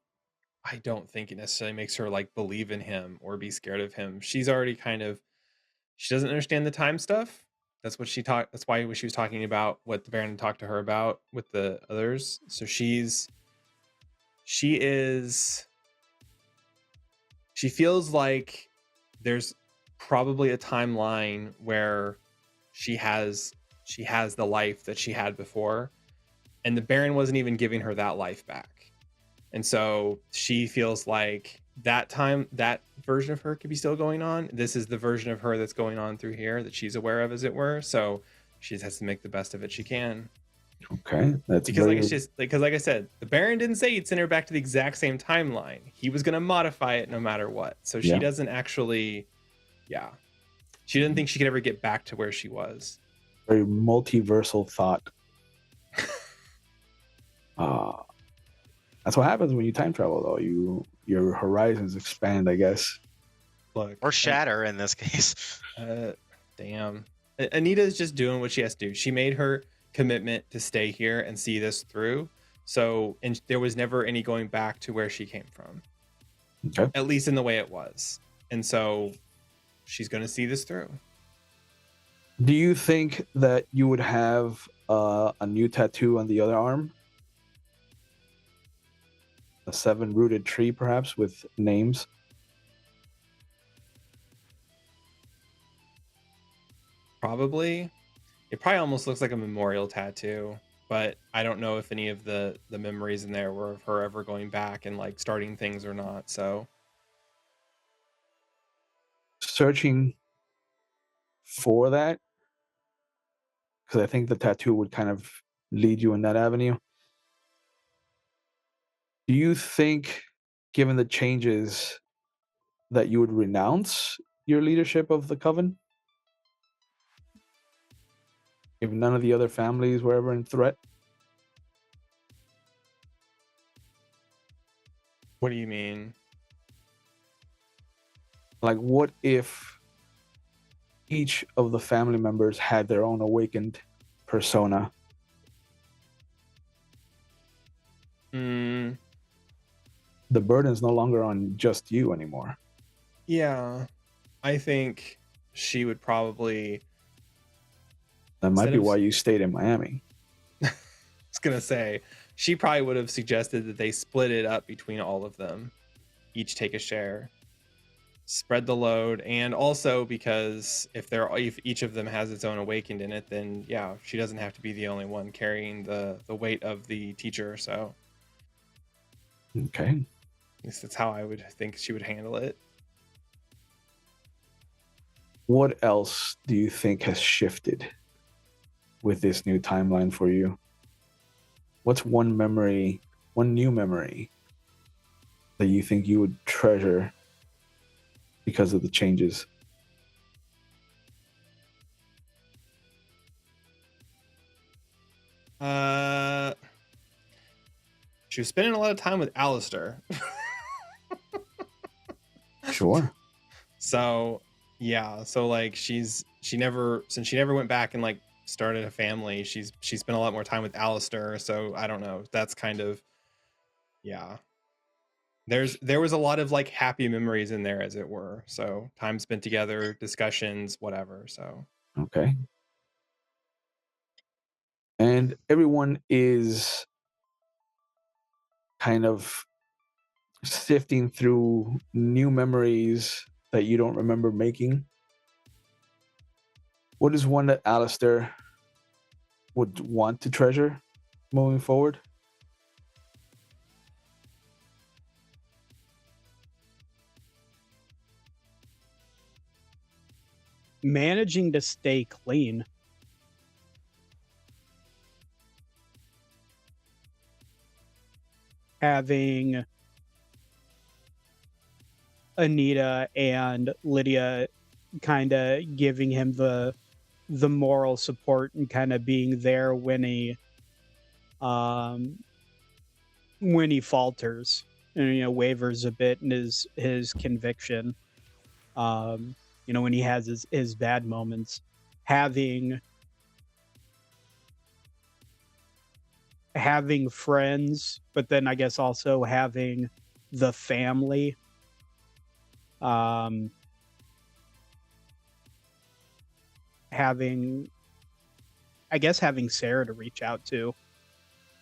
I don't think it necessarily makes her like believe in him or be scared of him. She's already she doesn't understand the time stuff. That's why she was talking about what the Baron talked to her about with the others. So she feels like there's probably a timeline where she has the life that she had before, and the Baron wasn't even giving her that life back. And so she feels like that version of her could be still going on. This is the version of her that's going on through here that she's aware of, as it were. So she just has to make the best of it she can. Okay, that's because like I said, the Baron didn't say he'd send her back to the exact same timeline. He was going to modify it no matter what. So she doesn't actually, she didn't think she could ever get back to where she was. Very multiversal thought. That's what happens when you time travel, though. Your horizons expand, I guess. Look, or shatter in this case. Damn. Anita is just doing what she has to do. She made her commitment to stay here and see this through. So, and there was never any going back to where she came from. Okay. At least in the way it was. And so she's going to see this through. Do you think that you would have a new tattoo on the other arm? A 7-rooted tree, perhaps, with names? Probably. It probably almost looks like a memorial tattoo. but I don't know if any of the memories in there were of her ever going back and like starting things or not. So Searching for that, because I think the tattoo would kind of lead you in that avenue. Do you think, given the changes, that you would renounce your leadership of the coven if none of the other families were ever in threat? what do you mean? Like, what if each of the family members had their own awakened persona? Mm, The burden's no longer on just you anymore. yeah, I think she would probably. That might Instead be of- why you stayed in Miami. I was gonna say she probably would have suggested that they split it up between all of them, each take a share, spread the load, and also because if each of them has its own awakened in it, then yeah, she doesn't have to be the only one carrying the weight of the teacher. So Okay. at least that's how I would think she would handle it. What else do you think has shifted with this new timeline for you? What's one new memory that you think you would treasure because of the changes? She was spending a lot of time with Alistair. Sure. So yeah, so like she never went back and like started a family, she spent a lot more time with Alistair. So I don't know. That's kind of, yeah. There was a lot of like happy memories in there, as it were. So time spent together, discussions, whatever. So Okay. And everyone is kind of sifting through new memories that you don't remember making. What is one that Alistair would want to treasure moving forward? Managing to stay clean. Having Anita and Lydia kind of giving him the moral support and kind of being there when he falters and wavers a bit in his conviction, when he has his bad moments, having friends, but then I guess also having the family, having Sarah to reach out to,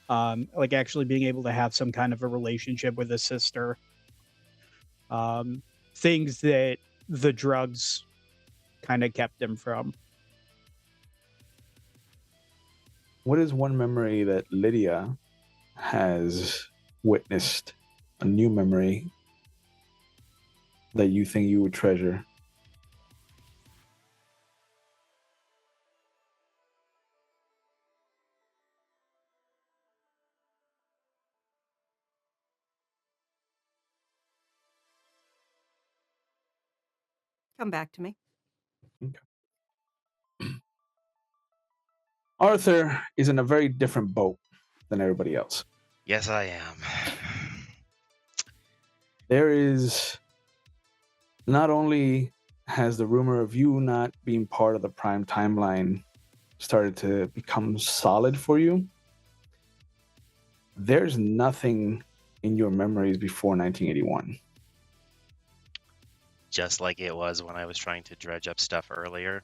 like actually being able to have some kind of a relationship with a sister, things that the drugs kind of kept him from. What is one memory that Lydia has witnessed, a new memory that you think you would treasure? Come back to me. Arthur is in a very different boat than everybody else. Yes, I am. There is, not only has the rumor of you not being part of the prime timeline started to become solid for you, there's nothing in your memories before 1981. Just like it was when I was trying to dredge up stuff earlier.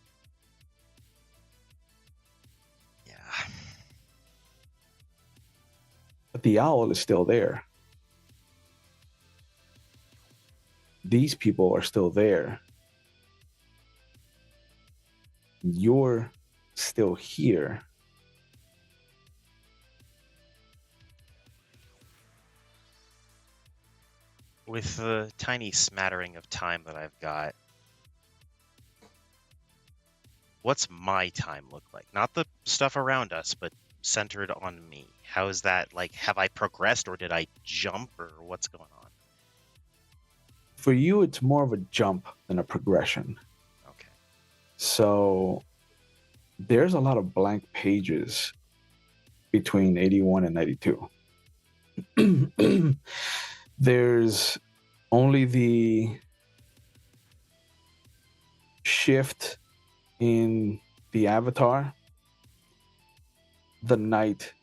Yeah. But the owl is still there. These people are still there. You're still here. With the tiny smattering of time that I've got, what's my time look like? Not the stuff around us, but centered on me. How is that? Like, have I progressed or did I jump or what's going on? For you, it's more of a jump than a progression. Okay. So there's a lot of blank pages between 81 and 92. There's only the shift in the avatar. The knight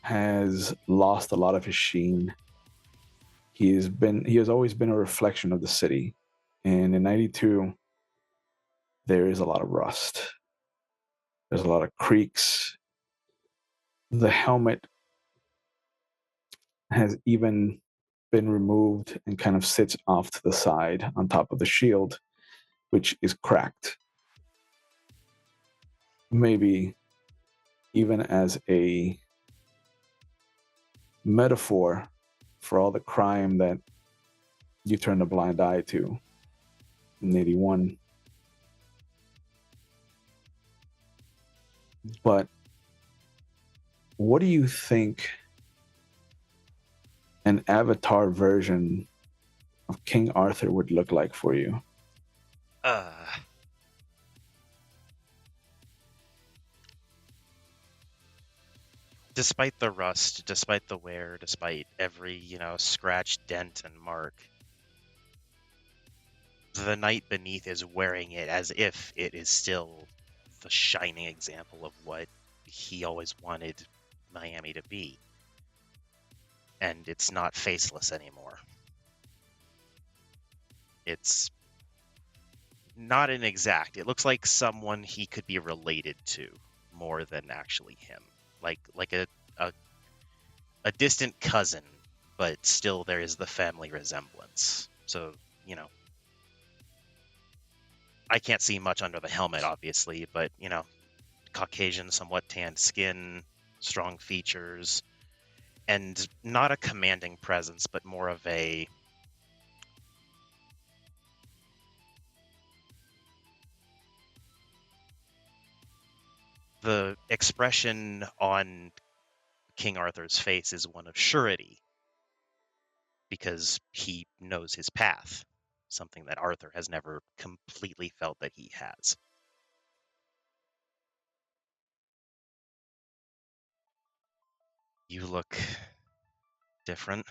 has lost a lot of his sheen. He has always been a reflection of the city. And in 92, there is a lot of rust. There's a lot of creaks. The helmet has even been removed and kind of sits off to the side on top of the shield, which is cracked. Maybe even as a metaphor for all the crime that you turned a blind eye to in 81. But what do you think an avatar version of King Arthur would look like for you? Despite the rust, despite the wear, despite every, scratch, dent, and mark, the knight beneath is wearing it as if it is still the shining example of what he always wanted Miami to be. And it's not faceless anymore. It's not an exact. It looks like someone he could be related to more than actually him. Like a distant cousin, but still there is the family resemblance. So, I can't see much under the helmet, obviously, but, Caucasian, somewhat tanned skin, strong features, and not a commanding presence, but more of a the expression on King Arthur's face is one of surety because he knows his path, something that Arthur has never completely felt that he has. You look different.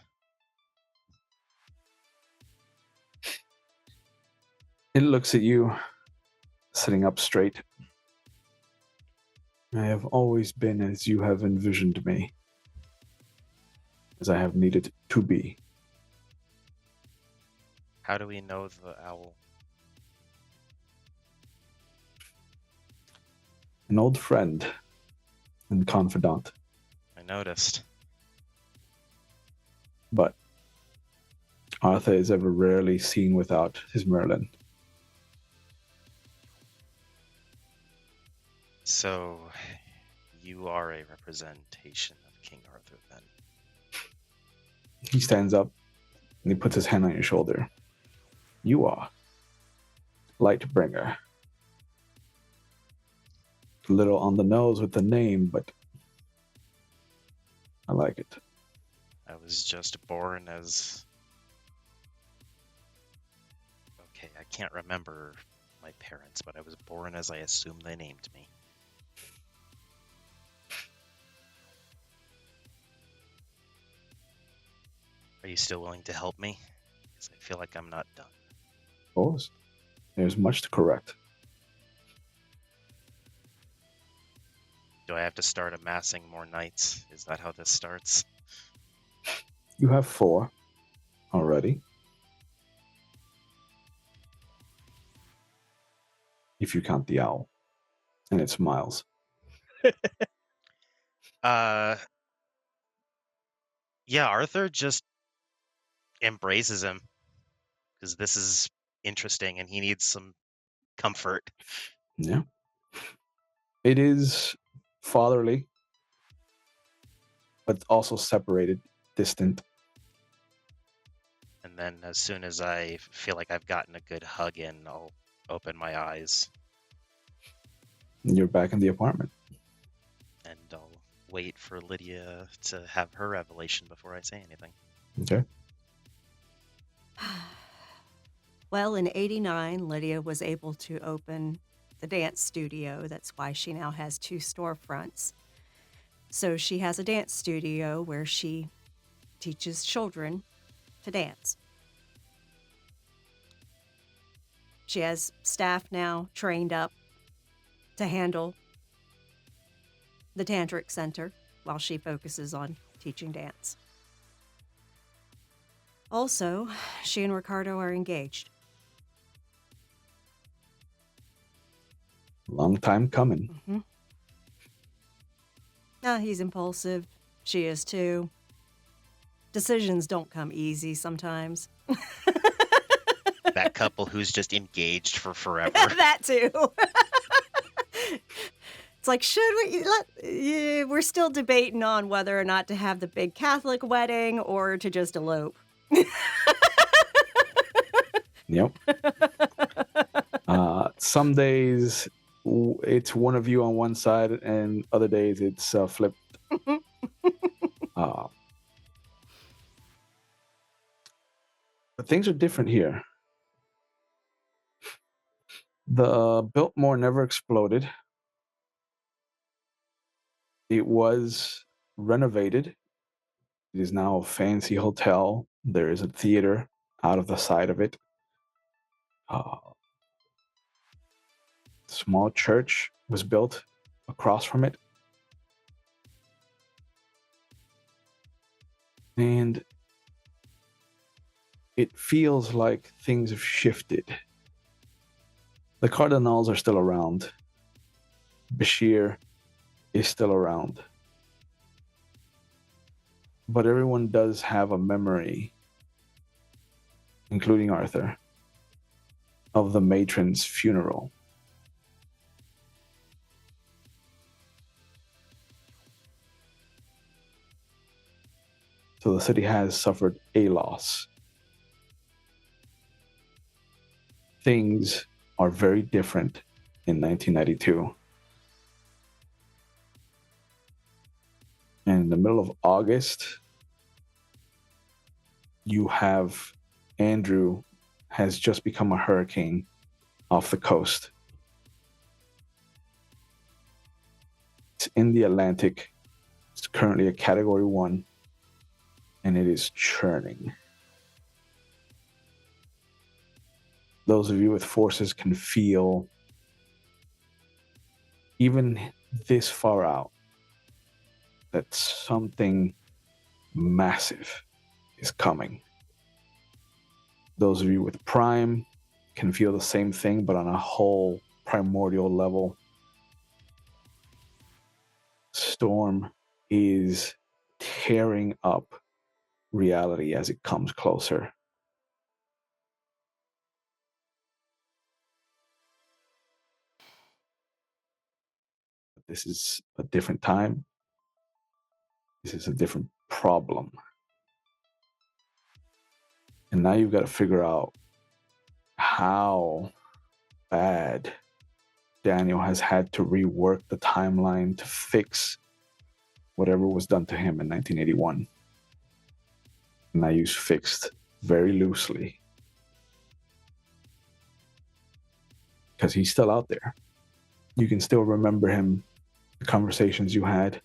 It looks at you, sitting up straight. I have always been as you have envisioned me, as I have needed to be. How do we know the owl? An old friend and confidant. I noticed. But Arthur is ever rarely seen without his Merlin. So, you are a representation of King Arthur, then? He stands up and he puts his hand on your shoulder. You are Lightbringer. A little on the nose with the name, but I like it. I was just born as... Okay, I can't remember my parents, but I was born as I assume they named me. Are you still willing to help me? Because I feel like I'm not done. Of course. There's much to correct. Do I have to start amassing more knights? Is that how this starts? You have 4 already. If you count the owl. And it smiles. Yeah, Arthur just embraces him because this is interesting and he needs some comfort. Yeah. It is fatherly, but also separated, distant. And then as soon as I feel like I've gotten a good hug in, I'll open my eyes You're back in the apartment. and I'll wait for Lydia to have her revelation before I say anything. Okay. Well, in '89, Lydia was able to open the dance studio. That's why she now has 2 storefronts. So she has a dance studio where she teaches children to dance. She has staff now trained up to handle the tantric center while she focuses on teaching dance. Also, she and Ricardo are engaged. Long time coming. He's impulsive. She is too. Decisions don't come easy sometimes. That couple who's just engaged for forever. That too. It's like, should we we're still debating on whether or not to have the big Catholic wedding or to just elope. Yep. Some days it's one of you on one side, and other days it's flipped. But things are different here. The Biltmore never exploded. It was renovated. It is now a fancy hotel. There is a theater out of the side of it. Small church was built across from it. And it feels like things have shifted. The Cardinals are still around. Bashir is still around. But everyone does have a memory, including Arthur, of the matron's funeral. So the city has suffered a loss. Things are very different in 1992. And in the middle of August, you have Andrew has just become a hurricane off the coast. It's in the Atlantic. It's currently a Category 1, and it is churning. Those of you with forces can feel, even this far out, that something massive is coming. Those of you with Prime can feel the same thing, but on a whole primordial level. Storm is tearing up reality as it comes closer. This is a different time. This is a different problem. And now you've got to figure out how bad Daniel has had to rework the timeline to fix whatever was done to him in 1981. And I use fixed very loosely, because he's still out there. You can still remember him, the conversations you had.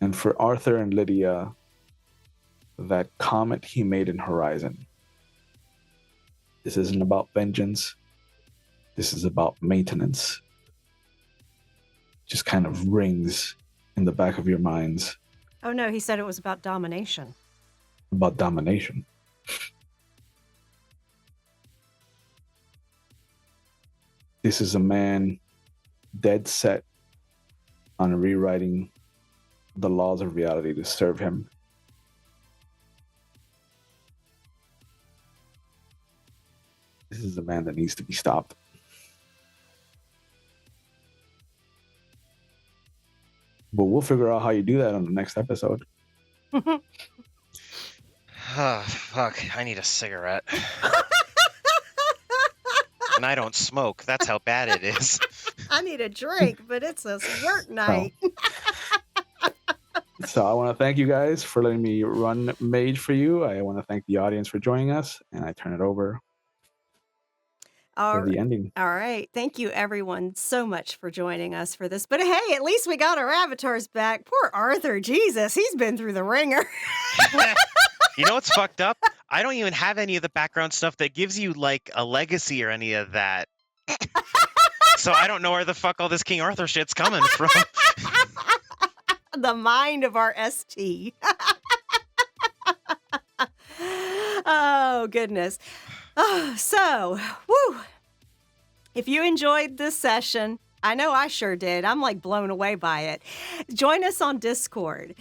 And for Arthur and Lydia, that comment he made in Horizon, this isn't about vengeance. This is about maintenance. Just kind of rings in the back of your minds. Oh no, he said it was about domination. About domination. This is a man dead set on rewriting the laws of reality to serve him. This is a man that needs to be stopped. But we'll figure out how you do that on the next episode. Ah, fuck, I need a cigarette. And I don't smoke. That's how bad it is. I need a drink, but it's a work night. So I want to thank you guys for letting me run Mage for you. I want to thank the audience for joining us, and I turn it over for the ending. All right. Thank you, everyone, so much for joining us for this. But hey, at least we got our avatars back. Poor Arthur. Jesus, he's been through the ringer. You know what's fucked up? I don't even have any of the background stuff that gives you like a legacy or any of that. So I don't know where the fuck all this King Arthur shit's coming from. The mind of our ST. Oh, goodness. Oh, so, woo. If you enjoyed this session, I know I sure did. I'm like blown away by it. Join us on Discord.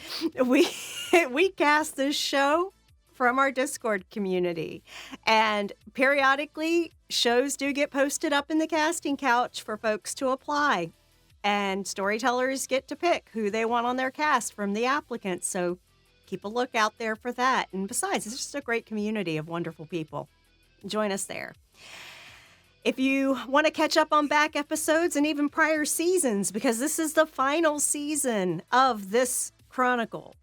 We cast this show from our Discord community. And periodically, shows do get posted up in the casting couch for folks to apply. And storytellers get to pick who they want on their cast from the applicants. So keep a look out there for that. And besides, it's just a great community of wonderful people. Join us there. If you want to catch up on back episodes and even prior seasons, because this is the final season of this Chronicle,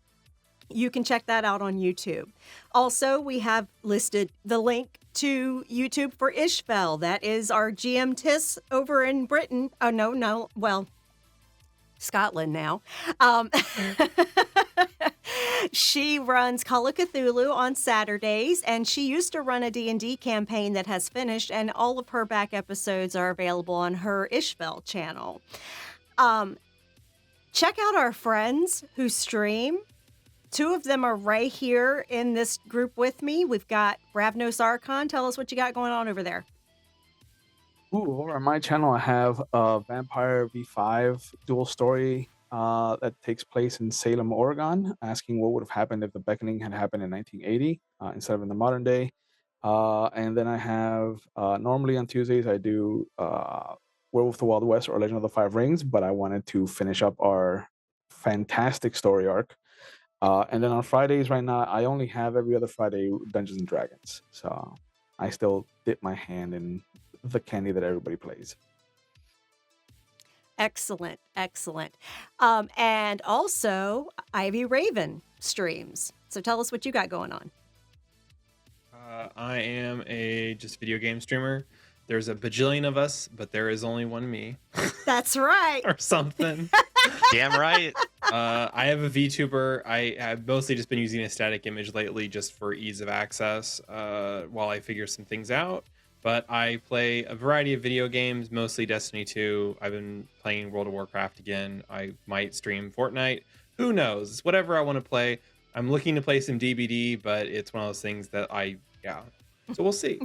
you can check that out on YouTube. Also, we have listed the link to YouTube for Ishbel. That is our GM Tiss over in Britain. Oh, no. Well, Scotland now. She runs Call of Cthulhu on Saturdays, and she used to run a D&D campaign that has finished, and all of her back episodes are available on her Ishbel channel. Check out our friends who stream. 2 of them are right here in this group with me. We've got Ravnos Archon. Tell us what you got going on over there. Ooh, over on my channel, I have a Vampire V5 dual story that takes place in Salem, Oregon, asking what would have happened if the Beckoning had happened in 1980 instead of in the modern day. And then I have, normally on Tuesdays, I do Werewolf of the Wild West or Legend of the Five Rings, but I wanted to finish up our fantastic story arc. And then on Fridays right now, I only have every other Friday Dungeons and Dragons. So I still dip my hand in the candy that everybody plays. Excellent. And also, Ivy Raven streams. So tell us what you got going on. I am a just video game streamer. There's a bajillion of us, but there is only one me. That's right. Or something. Damn right. I have a VTuber. I have mostly just been using a static image lately just for ease of access while I figure some things out. But I play a variety of video games, mostly Destiny 2. I've been playing World of Warcraft again. I might stream Fortnite. Who knows? It's whatever I want to play. I'm looking to play some DBD, but it's one of those things that so we'll see.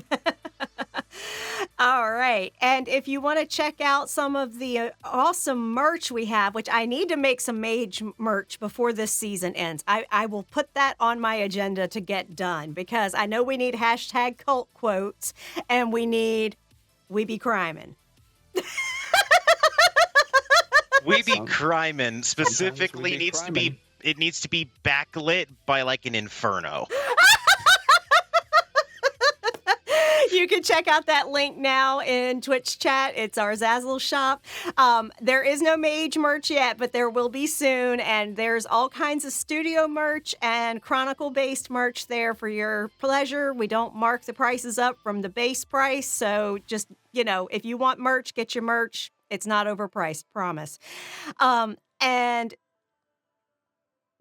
All right. And if you want to check out some of the awesome merch we have, which I need to make some Mage merch before this season ends. I will put that on my agenda to get done because I know we need hashtag cult quotes and we be criming. We be crimin' specifically needs to be backlit by like an inferno. You can check out that link now in Twitch chat. It's our Zazzle shop. There is no Mage merch yet, but there will be soon. And there's all kinds of studio merch and Chronicle-based merch there for your pleasure. We don't mark the prices up from the base price. So just, if you want merch, get your merch. It's not overpriced, promise. And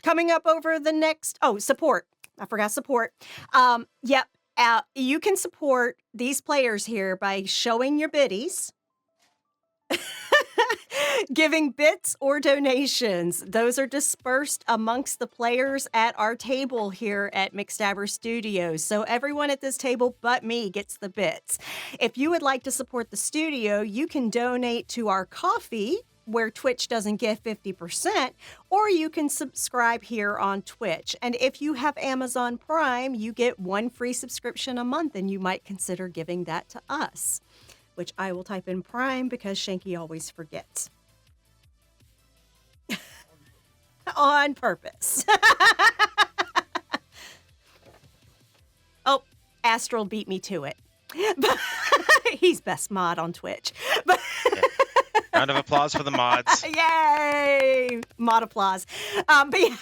coming up over the next, support. I forgot support. Yep. You can support these players here by showing your biddies, giving bits or donations. Those are dispersed amongst the players at our table here at McStabber Studios. So everyone at this table but me gets the bits. If you would like to support the studio, you can donate to our KoFi, where Twitch doesn't get 50%, or you can subscribe here on Twitch. And if you have Amazon Prime, you get 1 free subscription a month, and you might consider giving that to us, which I will type in Prime because Shanky always forgets. On purpose. Oh, Astral beat me to it. But he's best mod on Twitch. But Round of applause for the mods. Yay! Mod applause. But yeah.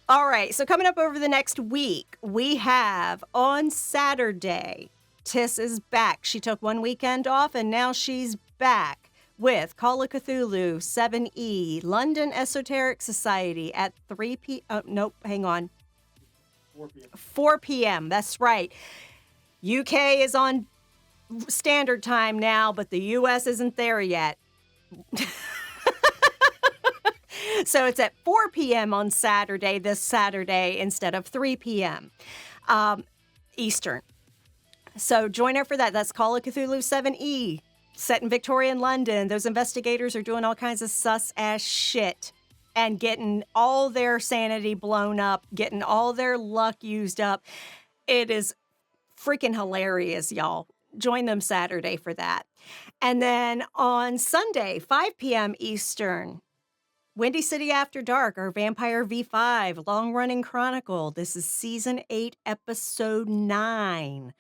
All right. So coming up over the next week, we have on Saturday, Tiss is back. She took one weekend off and now she's back with Call of Cthulhu 7E, London Esoteric Society at 3 p.m. Oh, nope, hang on. 4 p.m. That's right. UK is on standard time now, but the US isn't there yet. So it's at 4 p.m. on Saturday, this Saturday, instead of 3 p.m. Eastern. So join her for that. That's Call of Cthulhu 7E, set in Victorian London. Those investigators are doing all kinds of sus-ass shit and getting all their sanity blown up, getting all their luck used up. It is freaking hilarious, y'all. Join them Saturday for that. And then on Sunday, 5 p.m. Eastern, Windy City After Dark, our Vampire V5 long-running chronicle. This is Season 8, Episode 9.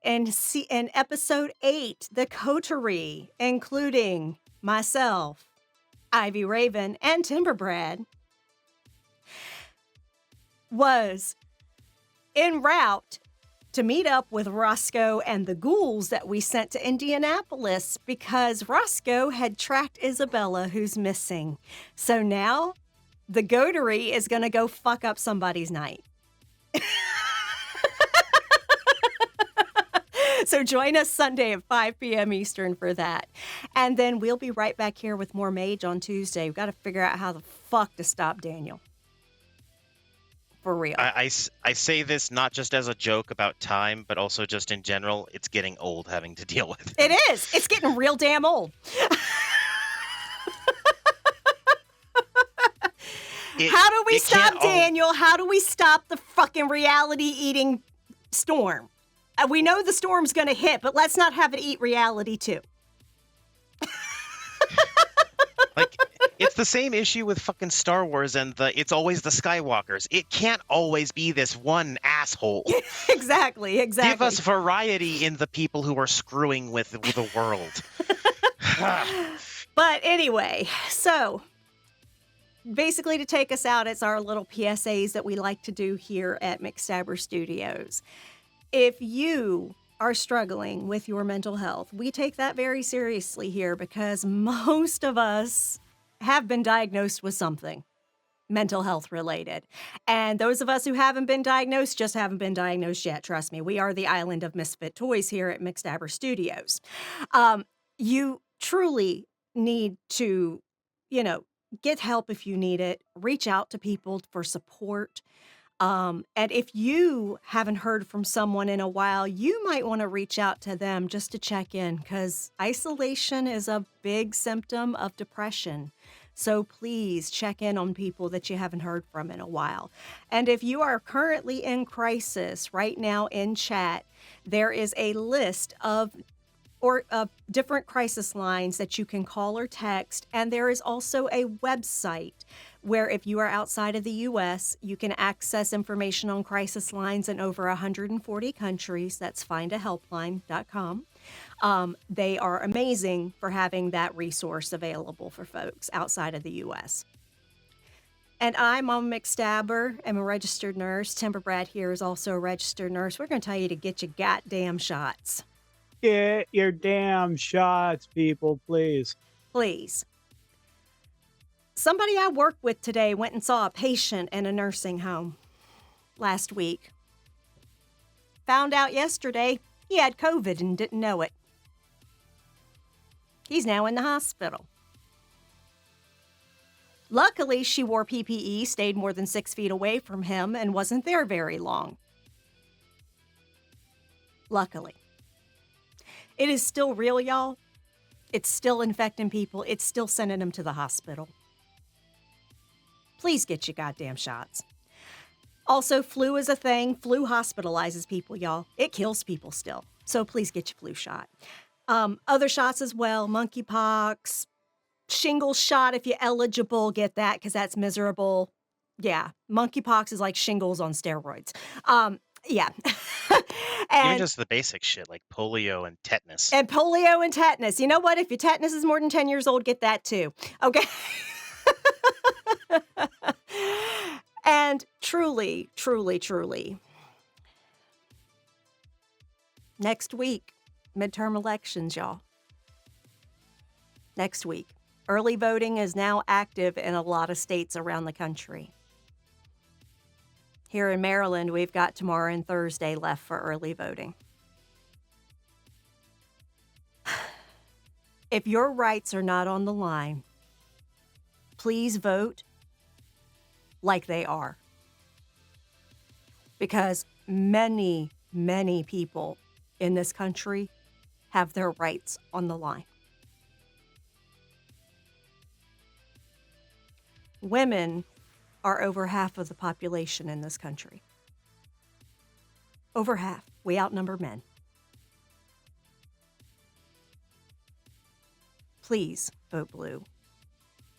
And in Episode 8, The Coterie, including myself, Ivy Raven, and Timber Brad, was en route to meet up with Roscoe and the ghouls that we sent to Indianapolis because Roscoe had tracked Isabella, who's missing. So now the Coterie is going to go fuck up somebody's night. So join us Sunday at 5 p.m. Eastern for that. And then we'll be right back here with more Mage on Tuesday. We've got to figure out how the fuck to stop Daniel. For real. I say this not just as a joke about time, but also just in general. It's getting old having to deal with it. It is. It's getting real damn old. How do we stop Daniel? How do we stop the fucking reality-eating storm? We know the storm's going to hit, but let's not have it eat reality too. Like, it's the same issue with fucking Star Wars and it's always the Skywalkers. It can't always be this one asshole. Exactly. Give us variety in the people who are screwing with the world. But anyway, so basically to take us out, it's our little PSAs that we like to do here at McStabber Studios. If you are struggling with your mental health, we take that very seriously here because most of us have been diagnosed with something mental health related. And those of us who haven't been diagnosed just haven't been diagnosed yet. Trust me, we are the island of misfit toys here at McStabber Studios. You truly need to, get help if you need it. Reach out to people for support. And if you haven't heard from someone in a while, you might want to reach out to them just to check in because isolation is a big symptom of depression. So please check in on people that you haven't heard from in a while. And if you are currently in crisis right now in chat, there is a list of different crisis lines that you can call or text. And there is also a website where if you are outside of the U.S., you can access information on crisis lines in over 140 countries. That's findahelpline.com. They are amazing for having that resource available for folks outside of the U.S. And I'm Mama McStabber. I'm a registered nurse. Timber Brad here is also a registered nurse. We're going to tell you to get your goddamn shots. Get your damn shots, people, please. Please. Somebody I worked with today went and saw a patient in a nursing home last week. Found out yesterday he had COVID and didn't know it. He's now in the hospital. Luckily, she wore PPE, stayed more than 6 feet away from him, and wasn't there very long. Luckily. It is still real, y'all. It's still infecting people. It's still sending them to the hospital. Please get your goddamn shots. Also, flu is a thing. Flu hospitalizes people, y'all. It kills people still. So please get your flu shot. Other shots as well, monkeypox, shingles shot if you're eligible. Get that because that's miserable. Yeah, monkeypox is like shingles on steroids. Yeah. Even and just the basic shit like polio and tetanus. and polio and tetanus. You know what? If your tetanus is more than 10 years old, get that too. Okay. And truly, truly, truly, next week, midterm elections, y'all. Next week. Early voting is now active in a lot of states around the country. Here in Maryland, we've got tomorrow and Thursday left for early voting. If your rights are not on the line, please vote like they are. Because many, many people in this country have their rights on the line. Women are over half of the population in this country. Over half. We outnumber men. Please vote blue.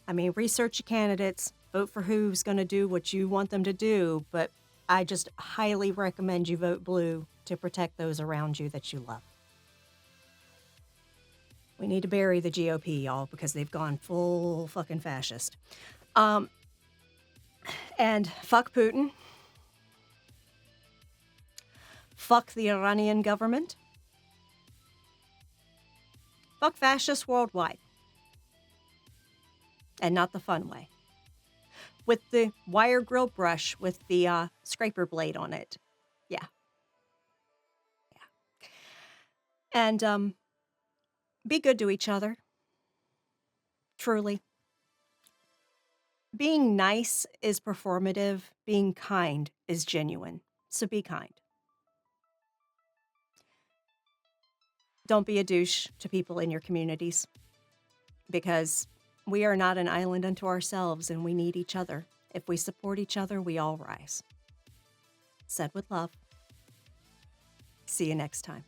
I mean, research your candidates, vote for who's going to do what you want them to do, but I just highly recommend you vote blue to protect those around you that you love. We need to bury the GOP, y'all, because they've gone full fucking fascist. And fuck Putin. Fuck the Iranian government. Fuck fascists worldwide. And not the fun way. With the wire grill brush with the scraper blade on it. Yeah. And be good to each other. Truly. Being nice is performative. Being kind is genuine. So be kind. Don't be a douche to people in your communities. Because we are not an island unto ourselves and we need each other. If we support each other, we all rise. Said with love. See you next time.